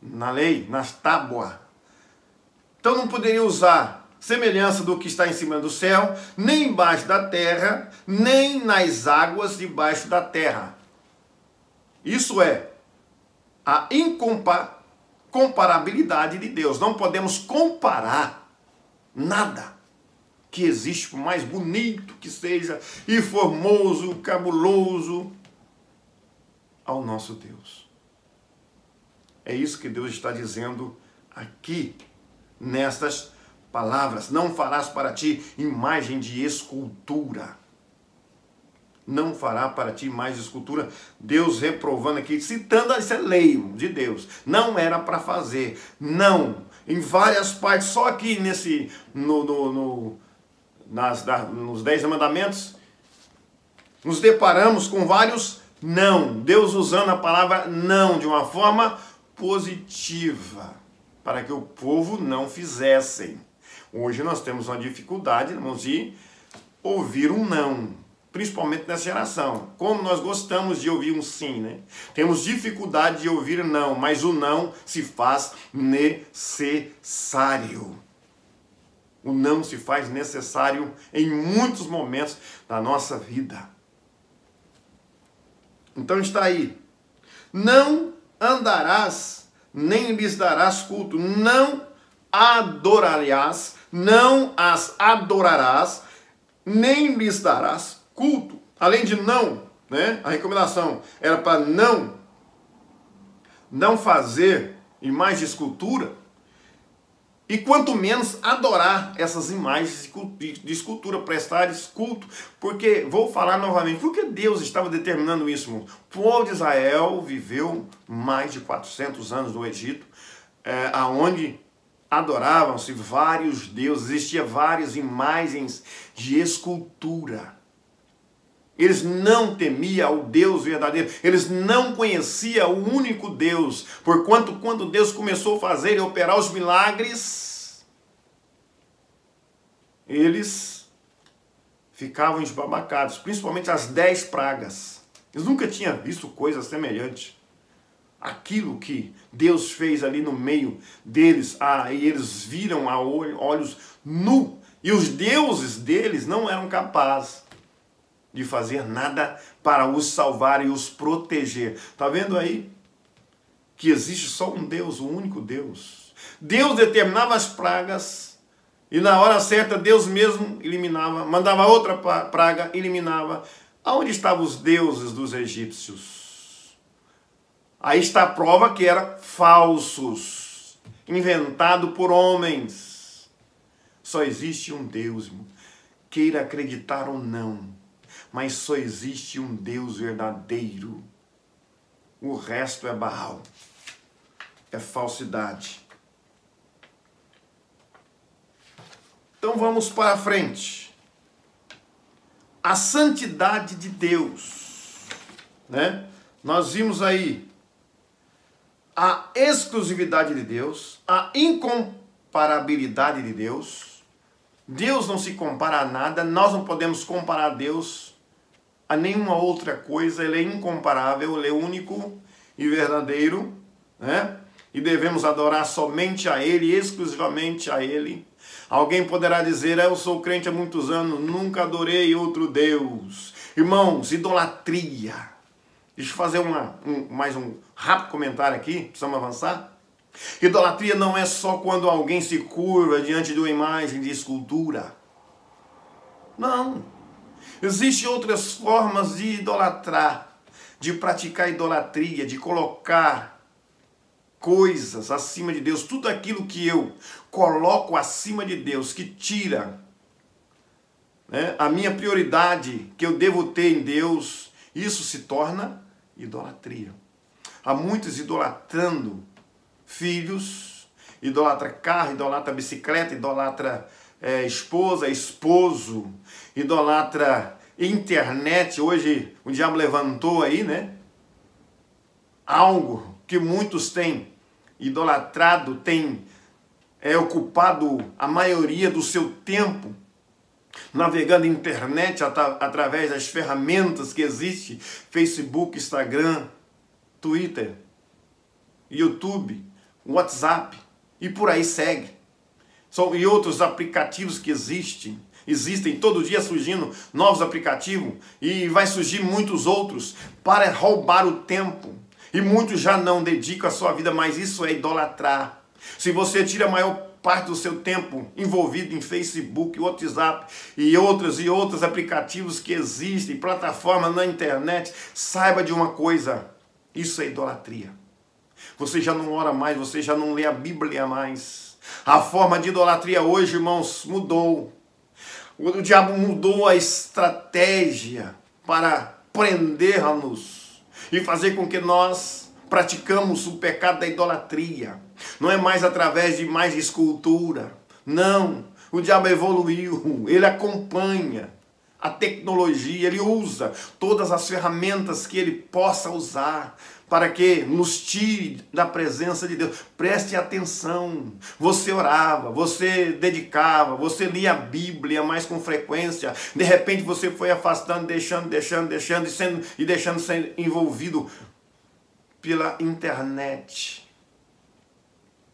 na lei, nas tábuas. Então não poderia usar semelhança do que está em cima do céu, nem embaixo da terra, nem nas águas debaixo da terra. Isso é a incomparabilidade de Deus. Não podemos comparar nada que existe, por mais bonito que seja, e formoso, cabuloso, ao nosso Deus. É isso que Deus está dizendo aqui, nestas palavras. Não farás para ti imagem de escultura. Não fará para ti imagem de escultura. Deus reprovando aqui, citando essa lei de Deus. Não era para fazer. Não. Em várias partes, só aqui nos 10 mandamentos, nos deparamos com vários não. Deus usando a palavra não de uma forma positiva, para que o povo não fizessem. Hoje nós temos uma dificuldade, irmãos, de ouvir um não, principalmente nessa geração. Como nós gostamos de ouvir um sim, né? Temos dificuldade de ouvir não, mas o não se faz necessário. O não se faz necessário em muitos momentos da nossa vida. Então está aí. Não andarás, nem lhes darás culto. Não adorarás, não as adorarás, nem lhes darás culto. Além de não, né? A recomendação era para não fazer imagem de escultura. E quanto menos adorar essas imagens de escultura, prestares culto. Porque, vou falar novamente, por que Deus estava determinando isso? O povo de Israel viveu mais de 400 anos no Egito, onde adoravam-se vários deuses, existiam várias imagens de escultura. Eles não temiam o Deus verdadeiro, eles não conheciam o único Deus, porquanto quando Deus começou a fazer e operar os milagres, eles ficavam esbabacados, principalmente as 10 pragas. Eles nunca tinham visto coisa semelhante. Aquilo que Deus fez ali no meio deles, e eles viram a olhos nus, e os deuses deles não eram capazes de fazer nada para os salvar e os proteger. Está vendo aí que existe só um Deus, o único Deus. Deus determinava as pragas e na hora certa Deus mesmo eliminava, mandava outra praga, eliminava. Aonde estavam os deuses dos egípcios? Aí está a prova que eram falsos, inventado por homens. Só existe um Deus, irmão. Queira acreditar ou não, mas só existe um Deus verdadeiro. O resto é Baal, é falsidade. Então vamos para frente. A santidade de Deus, né? Nós vimos aí a exclusividade de Deus, a incomparabilidade de Deus. Deus não se compara a nada, nós não podemos comparar Deus a nenhuma outra coisa. Ele é incomparável, ele é único e verdadeiro, né? E devemos adorar somente a Ele, exclusivamente a Ele. Alguém poderá dizer, eu sou crente há muitos anos, nunca adorei outro Deus. Irmãos, idolatria. Deixa eu fazer mais um rápido comentário aqui, precisamos avançar. Idolatria não é só quando alguém se curva diante de uma imagem de escultura. Não. Existem outras formas de idolatrar, de praticar idolatria, de colocar coisas acima de Deus. Tudo aquilo que eu coloco acima de Deus, que tira, né, a minha prioridade que eu devo ter em Deus, isso se torna idolatria. Há muitos idolatrando filhos, idolatra carro, idolatra bicicleta, idolatra esposa, esposo, idolatra internet. Hoje o diabo levantou aí, né? Algo que muitos têm idolatrado, têm ocupado a maioria do seu tempo, navegando na internet através das ferramentas que existem, Facebook, Instagram, Twitter, YouTube, WhatsApp, e por aí segue. E outros aplicativos que existem todo dia surgindo novos aplicativos, e vai surgir muitos outros para roubar o tempo. E muitos já não dedicam a sua vida, mas isso é idolatrar. Se você tira a maior parte do seu tempo envolvido em Facebook, WhatsApp e outros aplicativos que existem, plataformas na internet, saiba de uma coisa, isso é idolatria. Você já não ora mais, você já não lê a Bíblia mais. A forma de idolatria hoje, irmãos, mudou. O diabo mudou a estratégia para prender-nos e fazer com que nós praticamos o pecado da idolatria. Não é mais através de mais escultura. Não, o diabo evoluiu, ele acompanha a tecnologia, ele usa todas as ferramentas que ele possa usar para que nos tire da presença de Deus. Preste atenção. Você orava, você dedicava, você lia a Bíblia mais com frequência. De repente você foi afastando, deixando e deixando ser envolvido pela internet.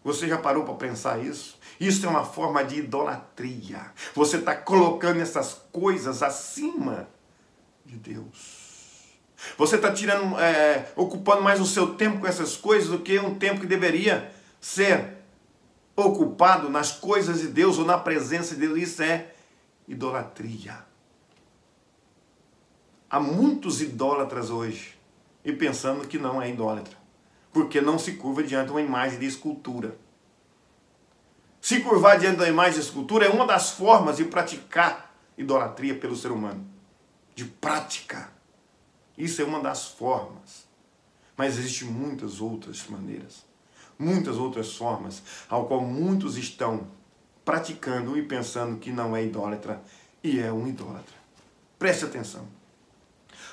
Você já parou para pensar isso? Isso é uma forma de idolatria. Você está colocando essas coisas acima de Deus. Você está ocupando mais o seu tempo com essas coisas do que um tempo que deveria ser ocupado nas coisas de Deus ou na presença de Deus. Isso é idolatria. Há muitos idólatras hoje e pensando que não é idólatra, porque não se curva diante de uma imagem de escultura. Se curvar diante da imagem de escultura é uma das formas de praticar idolatria pelo ser humano. De prática. Isso é uma das formas. Mas existem muitas outras maneiras. Muitas outras formas ao qual muitos estão praticando e pensando que não é idólatra e é um idólatra. Preste atenção.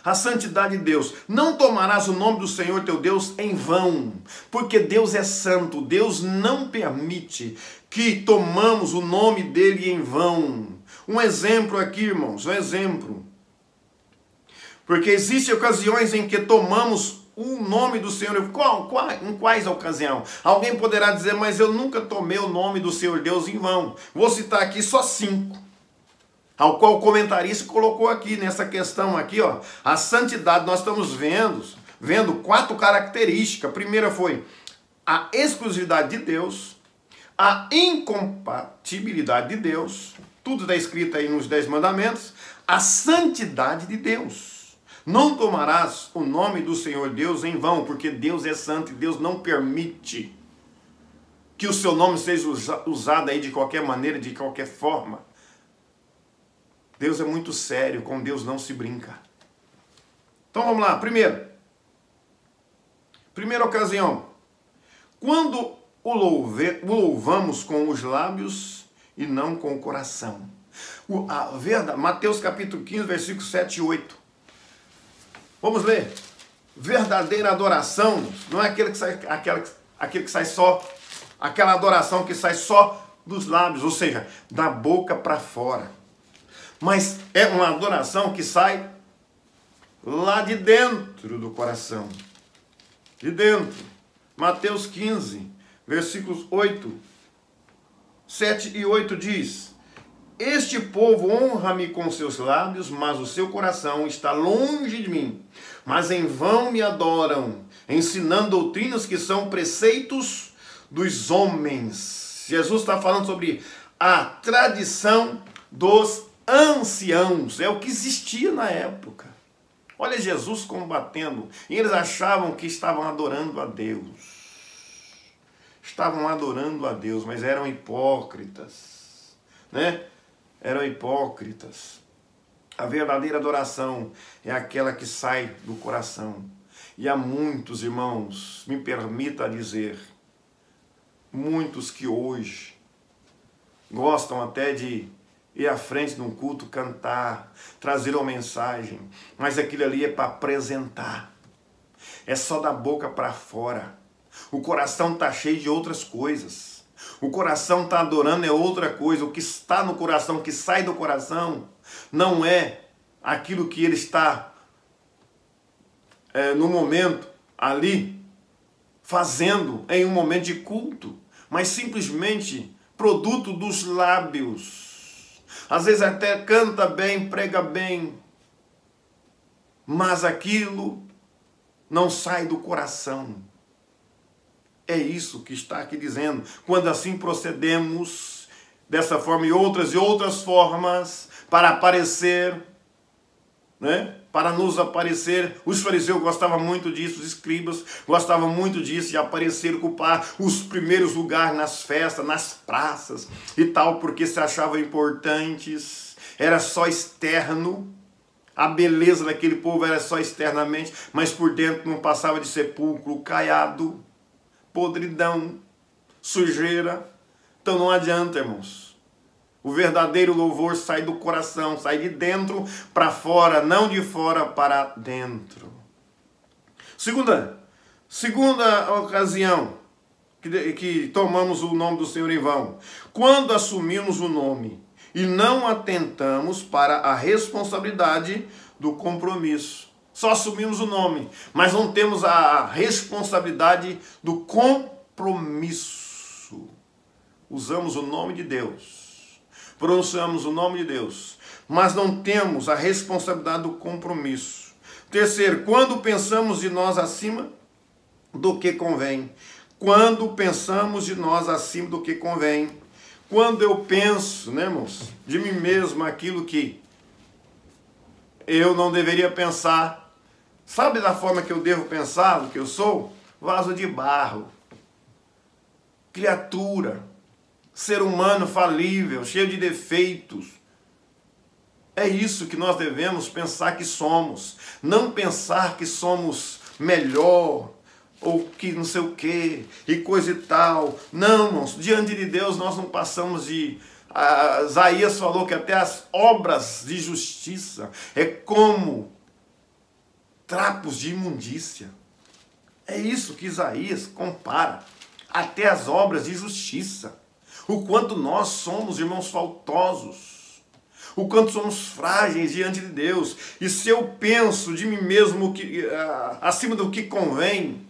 A santidade de Deus. Não tomarás o nome do Senhor teu Deus em vão, porque Deus é santo. Deus não permite que tomamos o nome dele em vão. Um exemplo aqui, irmãos, um exemplo. Porque existem ocasiões em que tomamos o nome do Senhor. Em quais ocasiões? Alguém poderá dizer, mas eu nunca tomei o nome do Senhor Deus em vão. Vou citar aqui só 5. Ao qual o comentarista colocou aqui, nessa questão aqui, ó. A santidade, nós estamos vendo 4 características. A primeira foi a exclusividade de Deus, a incompatibilidade de Deus, tudo está escrito aí nos 10 mandamentos, a santidade de Deus. Não tomarás o nome do Senhor Deus em vão, porque Deus é santo e Deus não permite que o seu nome seja usado aí de qualquer maneira, de qualquer forma. Deus é muito sério, com Deus não se brinca. Então vamos lá, primeira ocasião, quando o louvamos com os lábios e não com o coração. Mateus capítulo 15, versículos 7 e 8. Vamos ler. Verdadeira adoração não é aquele que sai só, aquela adoração que sai só dos lábios, ou seja, da boca para fora. Mas é uma adoração que sai lá de dentro do coração. De dentro. Mateus 15, versículos 7 e 8 diz: Este povo honra-me com seus lábios, mas o seu coração está longe de mim. Mas em vão me adoram, ensinando doutrinas que são preceitos dos homens. Jesus está falando sobre a tradição dos anciãos. É o que existia na época. Olha Jesus combatendo. E eles achavam que estavam adorando a Deus. Estavam adorando a Deus, mas eram hipócritas. Né? Eram hipócritas. A verdadeira adoração é aquela que sai do coração. E há muitos, irmãos, me permita dizer, muitos que hoje gostam até de ir à frente de um culto, cantar, trazer uma mensagem, mas aquilo ali é para apresentar. É só da boca para fora. O coração está cheio de outras coisas. O coração está adorando é outra coisa. O que está no coração, o que sai do coração, não é aquilo que ele está no momento ali fazendo em um momento de culto, mas simplesmente produto dos lábios. Às vezes até canta bem, prega bem, mas aquilo não sai do coração. É isso que está aqui dizendo. Quando assim procedemos dessa forma e outras formas para aparecer, né? Para nos aparecer. Os fariseus gostavam muito disso, os escribas gostavam muito disso, de aparecer, ocupar os primeiros lugares nas festas, nas praças e tal, porque se achavam importantes. Era só externo. A beleza daquele povo era só externamente, mas por dentro não passava de sepulcro caiado, podridão, sujeira. Então não adianta, irmãos. O verdadeiro louvor sai do coração, sai de dentro para fora, não de fora para dentro. Segunda ocasião que tomamos o nome do Senhor em vão. Quando assumimos o nome e não atentamos para a responsabilidade do compromisso. Só assumimos o nome, mas não temos a responsabilidade do compromisso. Usamos o nome de Deus, pronunciamos o nome de Deus, mas não temos a responsabilidade do compromisso. Terceiro, quando pensamos de nós acima do que convém. Quando pensamos de nós acima do que convém. Quando eu penso, né, irmãos, de mim mesmo aquilo que eu não deveria pensar. Sabe da forma que eu devo pensar, do que eu sou? Vaso de barro, criatura, ser humano falível, cheio de defeitos. É isso que nós devemos pensar que somos. Não pensar que somos melhor, ou que não sei o que, e coisa e tal. Não, irmãos, diante de Deus nós não passamos de... Isaías falou que até as obras de justiça é como trapos de imundícia. É isso que Isaías compara. Até as obras de justiça. O quanto nós somos, irmãos, faltosos. O quanto somos frágeis diante de Deus. E se eu penso de mim mesmo acima do que convém,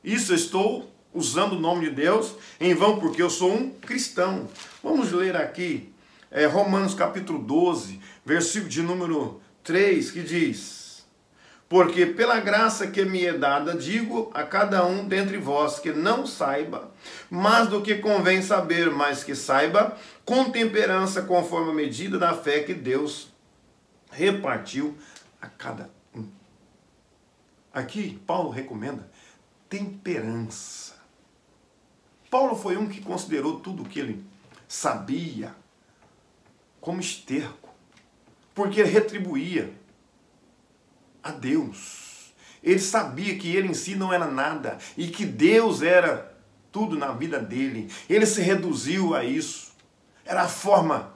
isso eu estou usando o nome de Deus em vão, porque eu sou um cristão. Vamos ler aqui Romanos capítulo 12, versículo de número 3, que diz: porque pela graça que me é dada, digo a cada um dentre vós que não saiba mais do que convém saber, mas que saiba com temperança, conforme a medida da fé que Deus repartiu a cada um. Aqui, Paulo recomenda temperança. Paulo foi um que considerou tudo o que ele sabia como esterco, porque ele retribuía a Deus. Ele sabia que ele em si não era nada e que Deus era tudo na vida dele. Ele se reduziu a isso. Era a forma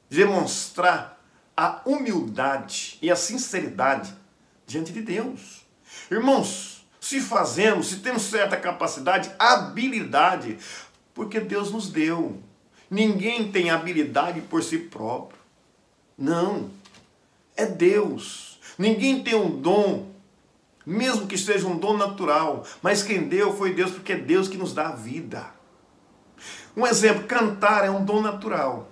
de demonstrar a humildade e a sinceridade diante de Deus. Irmãos, se temos certa capacidade, habilidade, porque Deus nos deu. Ninguém tem habilidade por si próprio. Não. É Deus. Ninguém tem um dom, mesmo que seja um dom natural, mas quem deu foi Deus, porque é Deus que nos dá a vida. Um exemplo, cantar é um dom natural.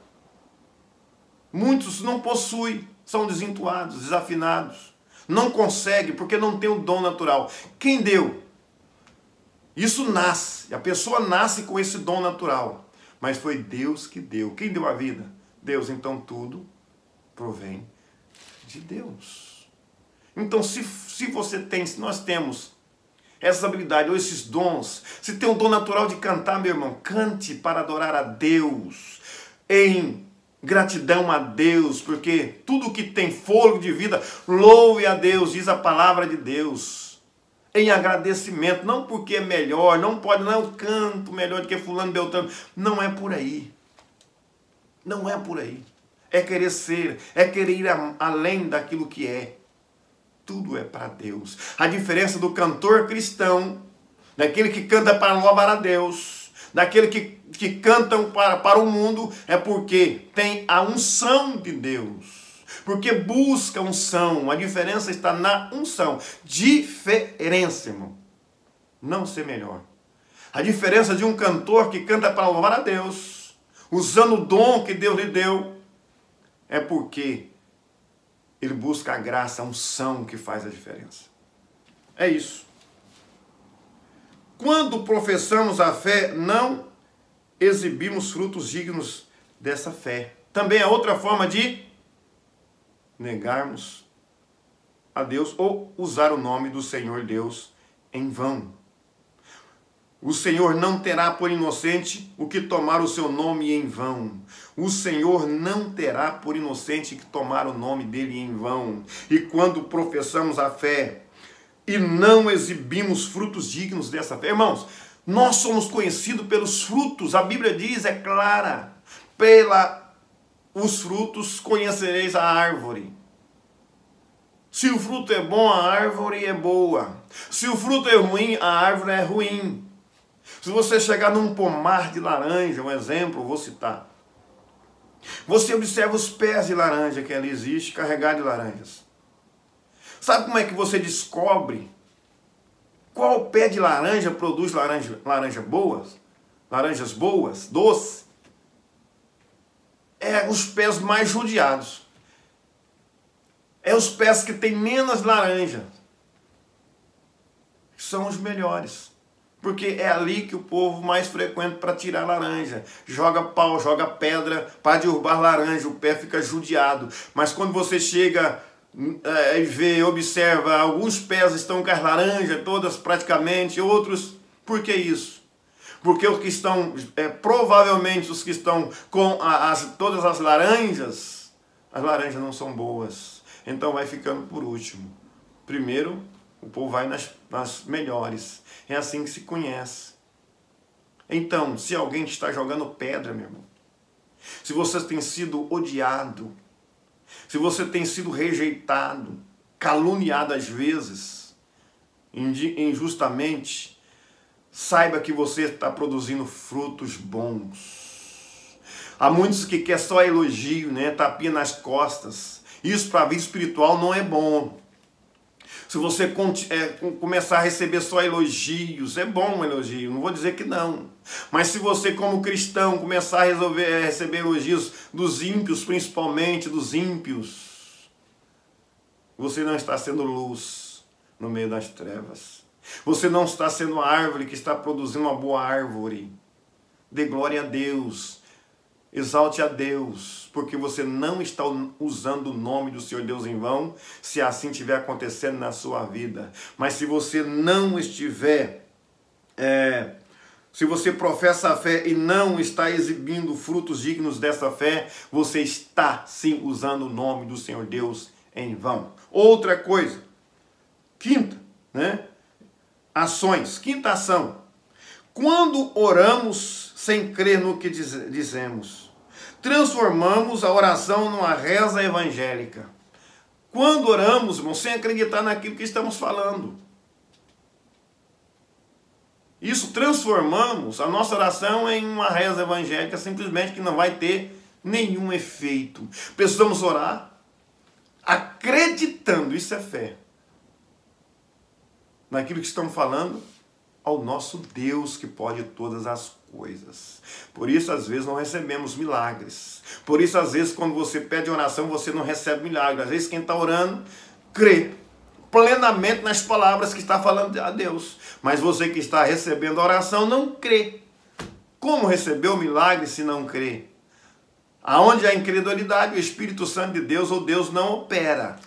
Muitos não possuem, são desentoados, desafinados. Não conseguem porque não tem um dom natural. Quem deu? Isso nasce, a pessoa nasce com esse dom natural, mas foi Deus que deu. Quem deu a vida? Deus. Então tudo provém de Deus. Então, se nós temos essa habilidade ou esses dons, se tem um dom natural de cantar, meu irmão, cante para adorar a Deus, em gratidão a Deus, porque tudo que tem fôlego de vida, louve a Deus, diz a palavra de Deus, em agradecimento, não porque é melhor, não eu canto melhor do que fulano, beltrano, não é por aí, não é por aí, é querer ser, é querer ir além daquilo que é. Tudo é para Deus. A diferença do cantor cristão, daquele que canta para louvar a Deus, daquele que cantam para o mundo, é porque tem a unção de Deus. Porque busca unção. A diferença está na unção. Diferença, irmão. Não ser melhor. A diferença de um cantor que canta para louvar a Deus, usando o dom que Deus lhe deu, é porque ele busca a graça, a unção que faz a diferença. É isso. Quando professamos a fé, não exibimos frutos dignos dessa fé. Também é outra forma de negarmos a Deus ou usar o nome do Senhor Deus em vão. O Senhor não terá por inocente o que tomar o seu nome em vão. O Senhor não terá por inocente que tomar o nome dele em vão. E quando professamos a fé e não exibimos frutos dignos dessa fé, irmãos, nós somos conhecidos pelos frutos. A Bíblia diz, é clara, os frutos conhecereis a árvore. Se o fruto é bom, a árvore é boa. Se o fruto é ruim, a árvore é ruim. Se você chegar num pomar de laranja, um exemplo, eu vou citar. Você observa os pés de laranja que ali existe, carregado de laranjas. Sabe como é que você descobre qual pé de laranja produz laranjas boas, doces? É os pés mais judiados. É os pés que têm menos laranja. São os melhores. Porque é ali que o povo mais frequenta para tirar laranja. Joga pau, joga pedra para derrubar laranja. O pé fica judiado. Mas quando você chega e vê, observa, alguns pés estão com as laranjas todas praticamente, outros, por que isso? Porque os que estão, provavelmente os que estão com todas as laranjas não são boas. Então vai ficando por último. Primeiro, o povo vai nas melhores. É assim que se conhece. Então, se alguém está jogando pedra, meu irmão, se você tem sido odiado, se você tem sido rejeitado, caluniado às vezes, injustamente, saiba que você está produzindo frutos bons. Há muitos que querem só elogio, né? Tapinha nas costas. Isso para a vida espiritual não é bom. Se você começar a receber só elogios, é bom um elogio, não vou dizer que não. Mas se você, como cristão, começar a receber elogios dos ímpios, principalmente dos ímpios, você não está sendo luz no meio das trevas. Você não está sendo a árvore que está produzindo uma boa árvore. Dê glória a Deus. Exalte a Deus, porque você não está usando o nome do Senhor Deus em vão, se assim estiver acontecendo na sua vida. Mas se você não estiver, se você professa a fé e não está exibindo frutos dignos dessa fé, você está sim usando o nome do Senhor Deus em vão. Outra coisa, quinta, né? Ações, quinta ação. Quando oramos sem crer no que dizemos, transformamos a oração numa reza evangélica. Quando oramos, irmão, sem acreditar naquilo que estamos falando. Isso transformamos a nossa oração em uma reza evangélica, simplesmente que não vai ter nenhum efeito. Precisamos orar acreditando, isso é fé, naquilo que estamos falando, ao nosso Deus que pode todas as coisas. Por isso, às vezes, não recebemos milagres. Por isso, às vezes, quando você pede oração, você não recebe milagre. Às vezes, quem está orando, crê plenamente nas palavras que está falando a Deus. Mas você que está recebendo a oração, não crê. Como receber o milagre se não crê? Aonde há incredulidade, o Espírito Santo de Deus ou Deus não opera.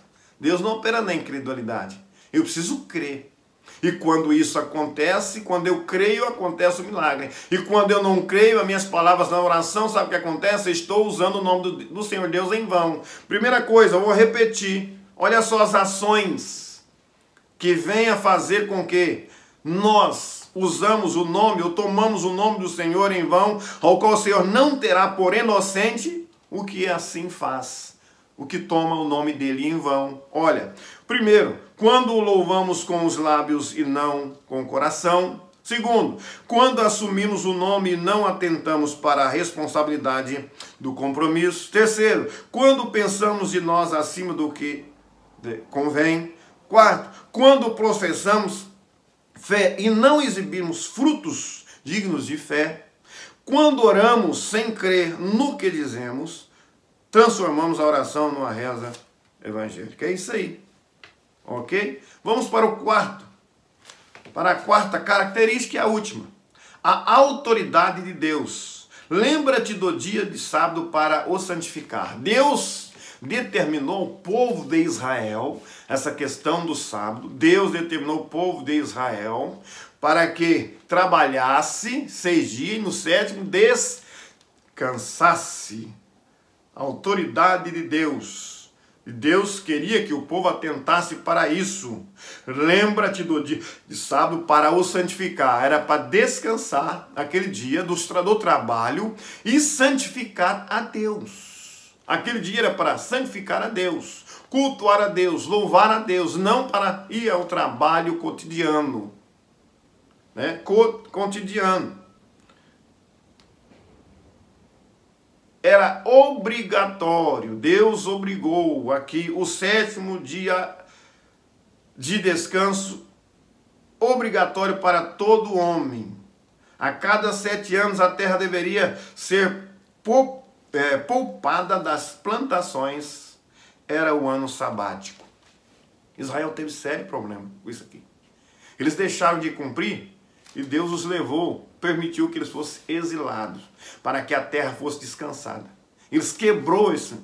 Deus não opera na incredulidade. Eu preciso crer. E quando isso acontece, quando eu creio, acontece o milagre. E quando eu não creio, as minhas palavras na oração, sabe o que acontece? Eu estou usando o nome do Senhor Deus em vão. Primeira coisa, eu vou repetir. Olha só as ações que vêm a fazer com que nós usamos o nome, ou tomamos o nome do Senhor em vão, ao qual o Senhor não terá por inocente o que assim faz. O que toma o nome dele em vão. Olha, primeiro, quando o louvamos com os lábios e não com o coração. Segundo, quando assumimos o nome e não atentamos para a responsabilidade do compromisso. Terceiro, quando pensamos de nós acima do que convém. Quarto, quando professamos fé e não exibimos frutos dignos de fé. Quando oramos sem crer no que dizemos, transformamos a oração numa reza evangélica. É isso aí. Ok? Vamos para o quarto. Para a quarta característica e a última. A autoridade de Deus. Lembra-te do dia de sábado para o santificar. Deus determinou o povo de Israel, essa questão do sábado, Deus determinou o povo de Israel para que trabalhasse 6 dias e no 7º descansasse. A autoridade de Deus. E Deus queria que o povo atentasse para isso. Lembra-te do dia de sábado para o santificar. Era para descansar aquele dia do trabalho e santificar a Deus. Aquele dia era para santificar a Deus, cultuar a Deus, louvar a Deus, não para ir ao trabalho cotidiano. Né? Cotidiano. Era obrigatório, Deus obrigou aqui o 7º dia de descanso, obrigatório para todo homem. A cada 7 anos a terra deveria ser poupada das plantações, era o ano sabático. Israel teve sério problema com isso aqui. Eles deixaram de cumprir e Deus os levou, permitiu que eles fossem exilados, para que a terra fosse descansada. Eles quebrou esse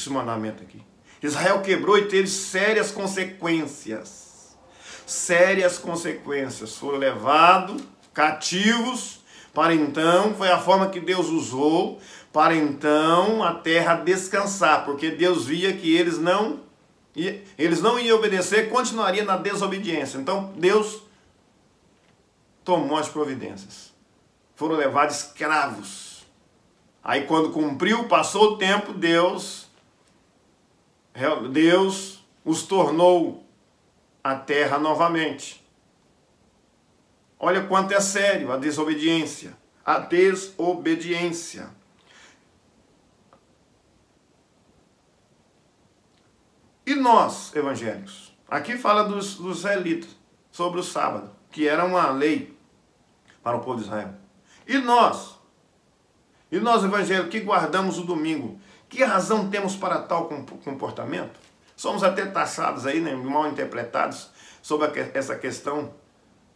mandamento aqui. Israel quebrou e teve sérias consequências. Sérias consequências. Foram levados cativos, para então, foi a forma que Deus usou, para então a terra descansar, porque Deus via que eles não iam obedecer, continuaria na desobediência. Então Deus tomou as providências. Foram levados escravos. Aí quando cumpriu, passou o tempo, Deus os tornou a terra novamente. Olha quanto é sério a desobediência. A desobediência. E nós, evangélicos? Aqui fala dos israelitas, sobre o sábado, que era uma lei para o povo de Israel. E nós? E nós, evangélicos, que guardamos o domingo, que razão temos para tal comportamento? Somos até taxados aí, né, mal interpretados, sobre essa questão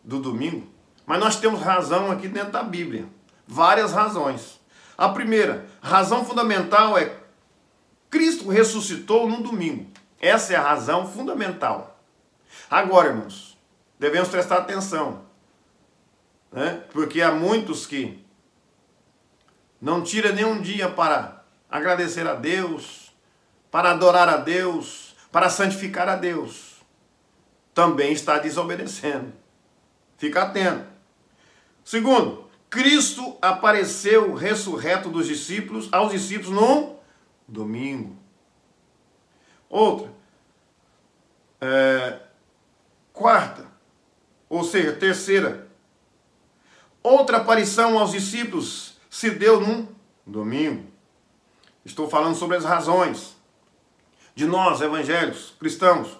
do domingo. Mas nós temos razão aqui dentro da Bíblia. Várias razões. A primeira, razão fundamental é Cristo ressuscitou no domingo. Essa é a razão fundamental. Agora, irmãos, devemos prestar atenção, né? Porque há muitos que não tiram nenhum dia para agradecer a Deus, para adorar a Deus, para santificar a Deus. Também está desobedecendo. Fica atento. Segundo, Cristo apareceu ressurreto aos discípulos no domingo. Outra, quarta, ou seja, terceira, outra aparição aos discípulos se deu num domingo. Estou falando sobre as razões de nós, evangélicos, cristãos.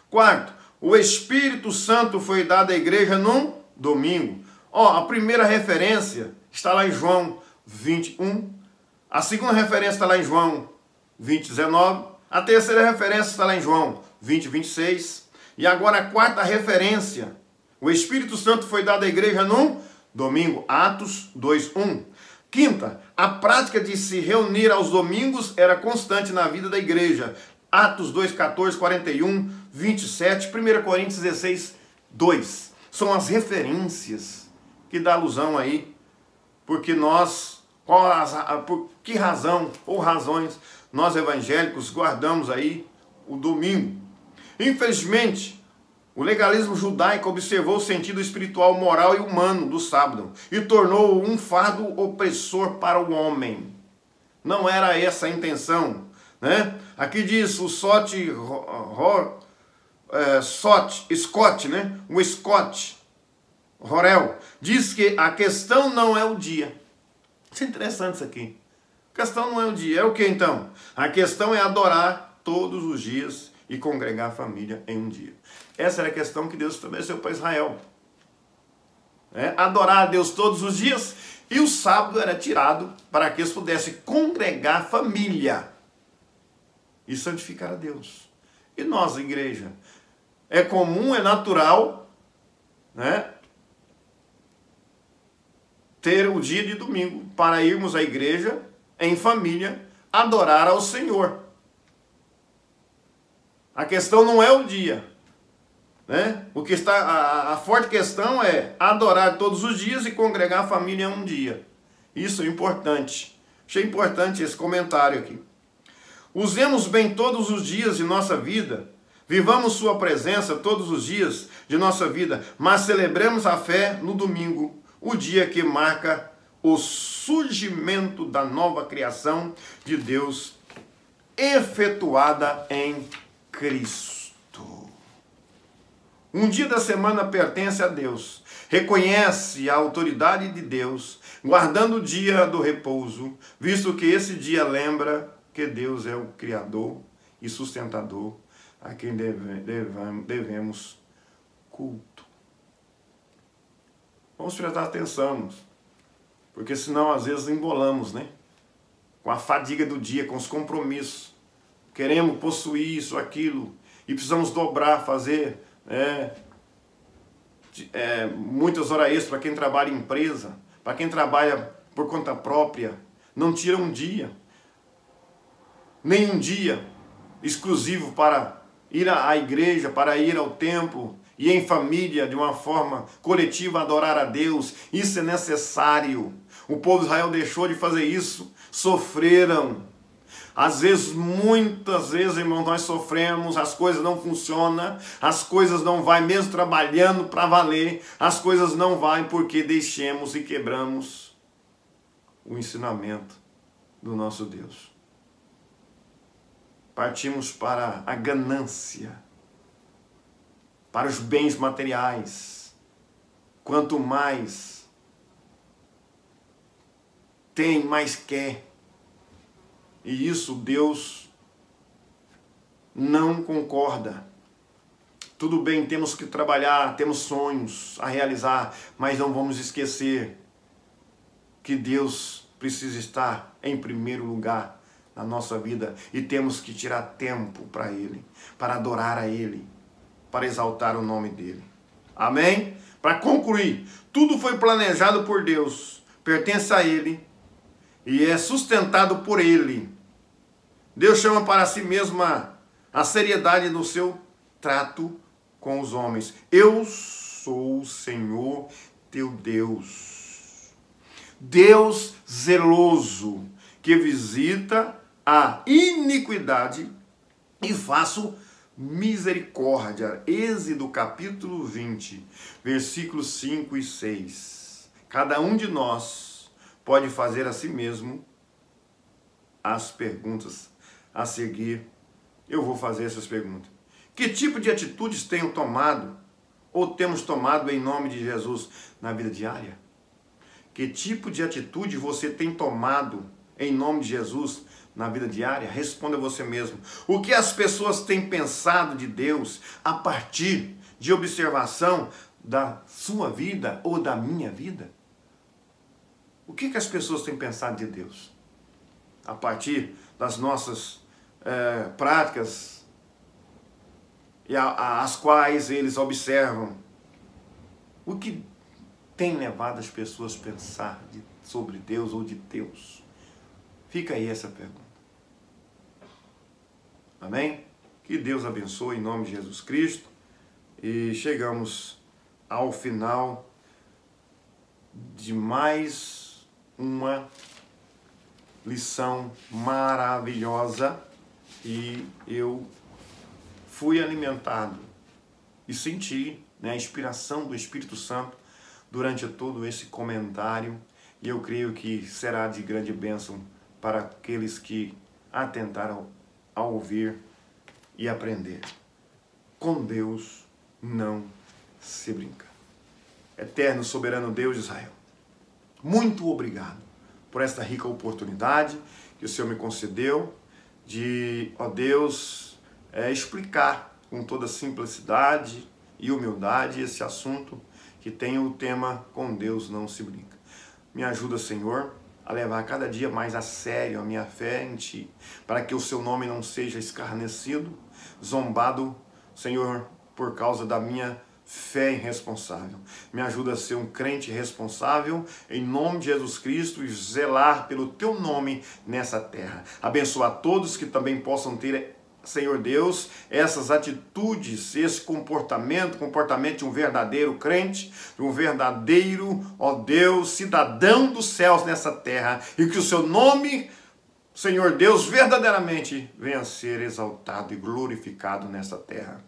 Quarto, o Espírito Santo foi dado à igreja num domingo. A primeira referência está lá em João 21. A segunda referência está lá em João 20, 19. A terceira referência está lá em João 20, 26. E agora a quarta referência. O Espírito Santo foi dado à igreja num domingo. Atos 2, 1. Quinta, a prática de se reunir aos domingos era constante na vida da igreja. Atos 2, 14, 41, 27, 1 Coríntios 16, 2. São as referências que dá alusão aí. Porque nós, por que razão ou razões nós evangélicos guardamos aí o domingo? Infelizmente, o legalismo judaico observou o sentido espiritual, moral e humano do sábado e tornou um fardo opressor para o homem. Não era essa a intenção, né? Aqui diz o Scott, né? O Scott, Horel, diz que a questão não é o dia. Isso é interessante isso aqui. A questão não é o dia. É o que então? A questão é adorar todos os dias e congregar a família em um dia. Essa era a questão que Deus estabeleceu para Israel. Adorar a Deus todos os dias, e o sábado era tirado para que eles pudessem congregar a família e santificar a Deus. E nós, igreja, é comum, é natural, né, ter o dia de domingo para irmos à igreja em família adorar ao Senhor. A questão não é o dia, né? O que está, a forte questão é adorar todos os dias e congregar a família em um dia. Isso é importante. Achei importante esse comentário aqui. Usemos bem todos os dias de nossa vida, vivamos sua presença todos os dias de nossa vida, mas celebremos a fé no domingo, o dia que marca o surgimento da nova criação de Deus efetuada em Cristo. Um dia da semana pertence a Deus. Reconhece a autoridade de Deus, guardando o dia do repouso, visto que esse dia lembra que Deus é o Criador e sustentador a quem devemos culto. Vamos prestar atenção, porque senão às vezes embolamos, né? Com a fadiga do dia, com os compromissos. Queremos possuir isso, aquilo, e precisamos dobrar, fazer muitas horas extras para quem trabalha em empresa, para quem trabalha por conta própria. Não tira um dia, nem um dia exclusivo para ir à igreja, para ir ao templo e em família, de uma forma coletiva, adorar a Deus. Isso é necessário. O povo de Israel deixou de fazer isso, sofreram. Às vezes, muitas vezes, irmãos, nós sofremos, as coisas não funcionam, as coisas não vão, mesmo trabalhando para valer, as coisas não vão porque deixemos e quebramos o ensinamento do nosso Deus. Partimos para a ganância, para os bens materiais. Quanto mais tem, mais quer. E isso Deus não concorda. Tudo bem, temos que trabalhar, temos sonhos a realizar, mas não vamos esquecer que Deus precisa estar em primeiro lugar na nossa vida e temos que tirar tempo para Ele, para adorar a Ele, para exaltar o nome dEle. Amém? Para concluir, tudo foi planejado por Deus, pertence a Ele e é sustentado por Ele. Deus chama para si mesmo a seriedade do seu trato com os homens. Eu sou o Senhor teu Deus. Deus zeloso, que visita a iniquidade e faço misericórdia. Êxodo capítulo 20, versículos 5 e 6. Cada um de nós pode fazer a si mesmo as perguntas a seguir. Eu vou fazer essas perguntas. Que tipo de atitudes tenho tomado ou temos tomado em nome de Jesus na vida diária? Que tipo de atitude você tem tomado em nome de Jesus na vida diária? Responda você mesmo. O que as pessoas têm pensado de Deus a partir de observação da sua vida ou da minha vida? O que as pessoas têm pensado de Deus? A partir das nossas práticas e as quais eles observam. O que tem levado as pessoas a pensar sobre Deus ou de Deus? Fica aí essa pergunta. Amém? Que Deus abençoe em nome de Jesus Cristo. E chegamos ao final de mais uma lição maravilhosa e eu fui alimentado e senti, a inspiração do Espírito Santo durante todo esse comentário, e eu creio que será de grande bênção para aqueles que atentaram a ouvir e aprender. Com Deus não se brinca. eterno, soberano Deus de Israel, muito obrigado por esta rica oportunidade que o Senhor me concedeu de, ó Deus, explicar com toda simplicidade e humildade esse assunto que tem o tema "Com Deus não se brinca". Me ajuda, Senhor, a levar cada dia mais a sério a minha fé em Ti, para que o Seu nome não seja escarnecido, zombado, Senhor, por causa da minha fé irresponsável. Me ajuda a ser um crente responsável, em nome de Jesus Cristo, e zelar pelo Teu nome nessa terra. Abençoa a todos que também possam ter, Senhor Deus, essas atitudes, esse comportamento de um verdadeiro crente, de um verdadeiro, ó Deus, cidadão dos céus nessa terra, e que o Seu nome, Senhor Deus, verdadeiramente venha a ser exaltado e glorificado nessa terra,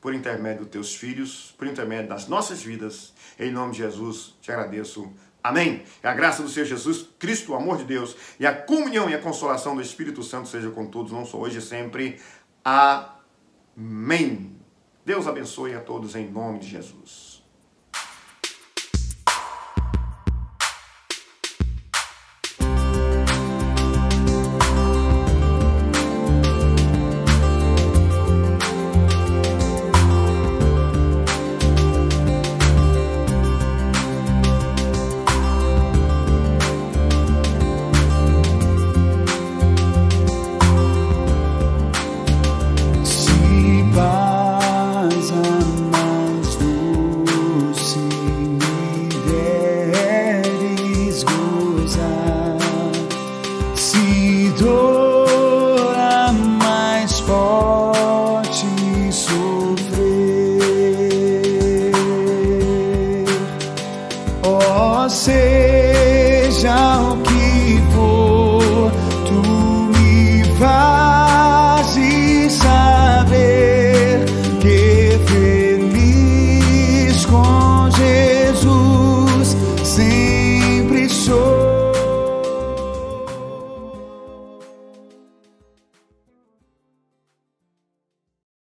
por intermédio dos Teus filhos, por intermédio das nossas vidas. Em nome de Jesus, te agradeço. Amém. E a graça do Senhor Jesus Cristo, o amor de Deus, e a comunhão e a consolação do Espírito Santo seja com todos, não só hoje e sempre. Amém. Deus abençoe a todos em nome de Jesus. Seja o que for.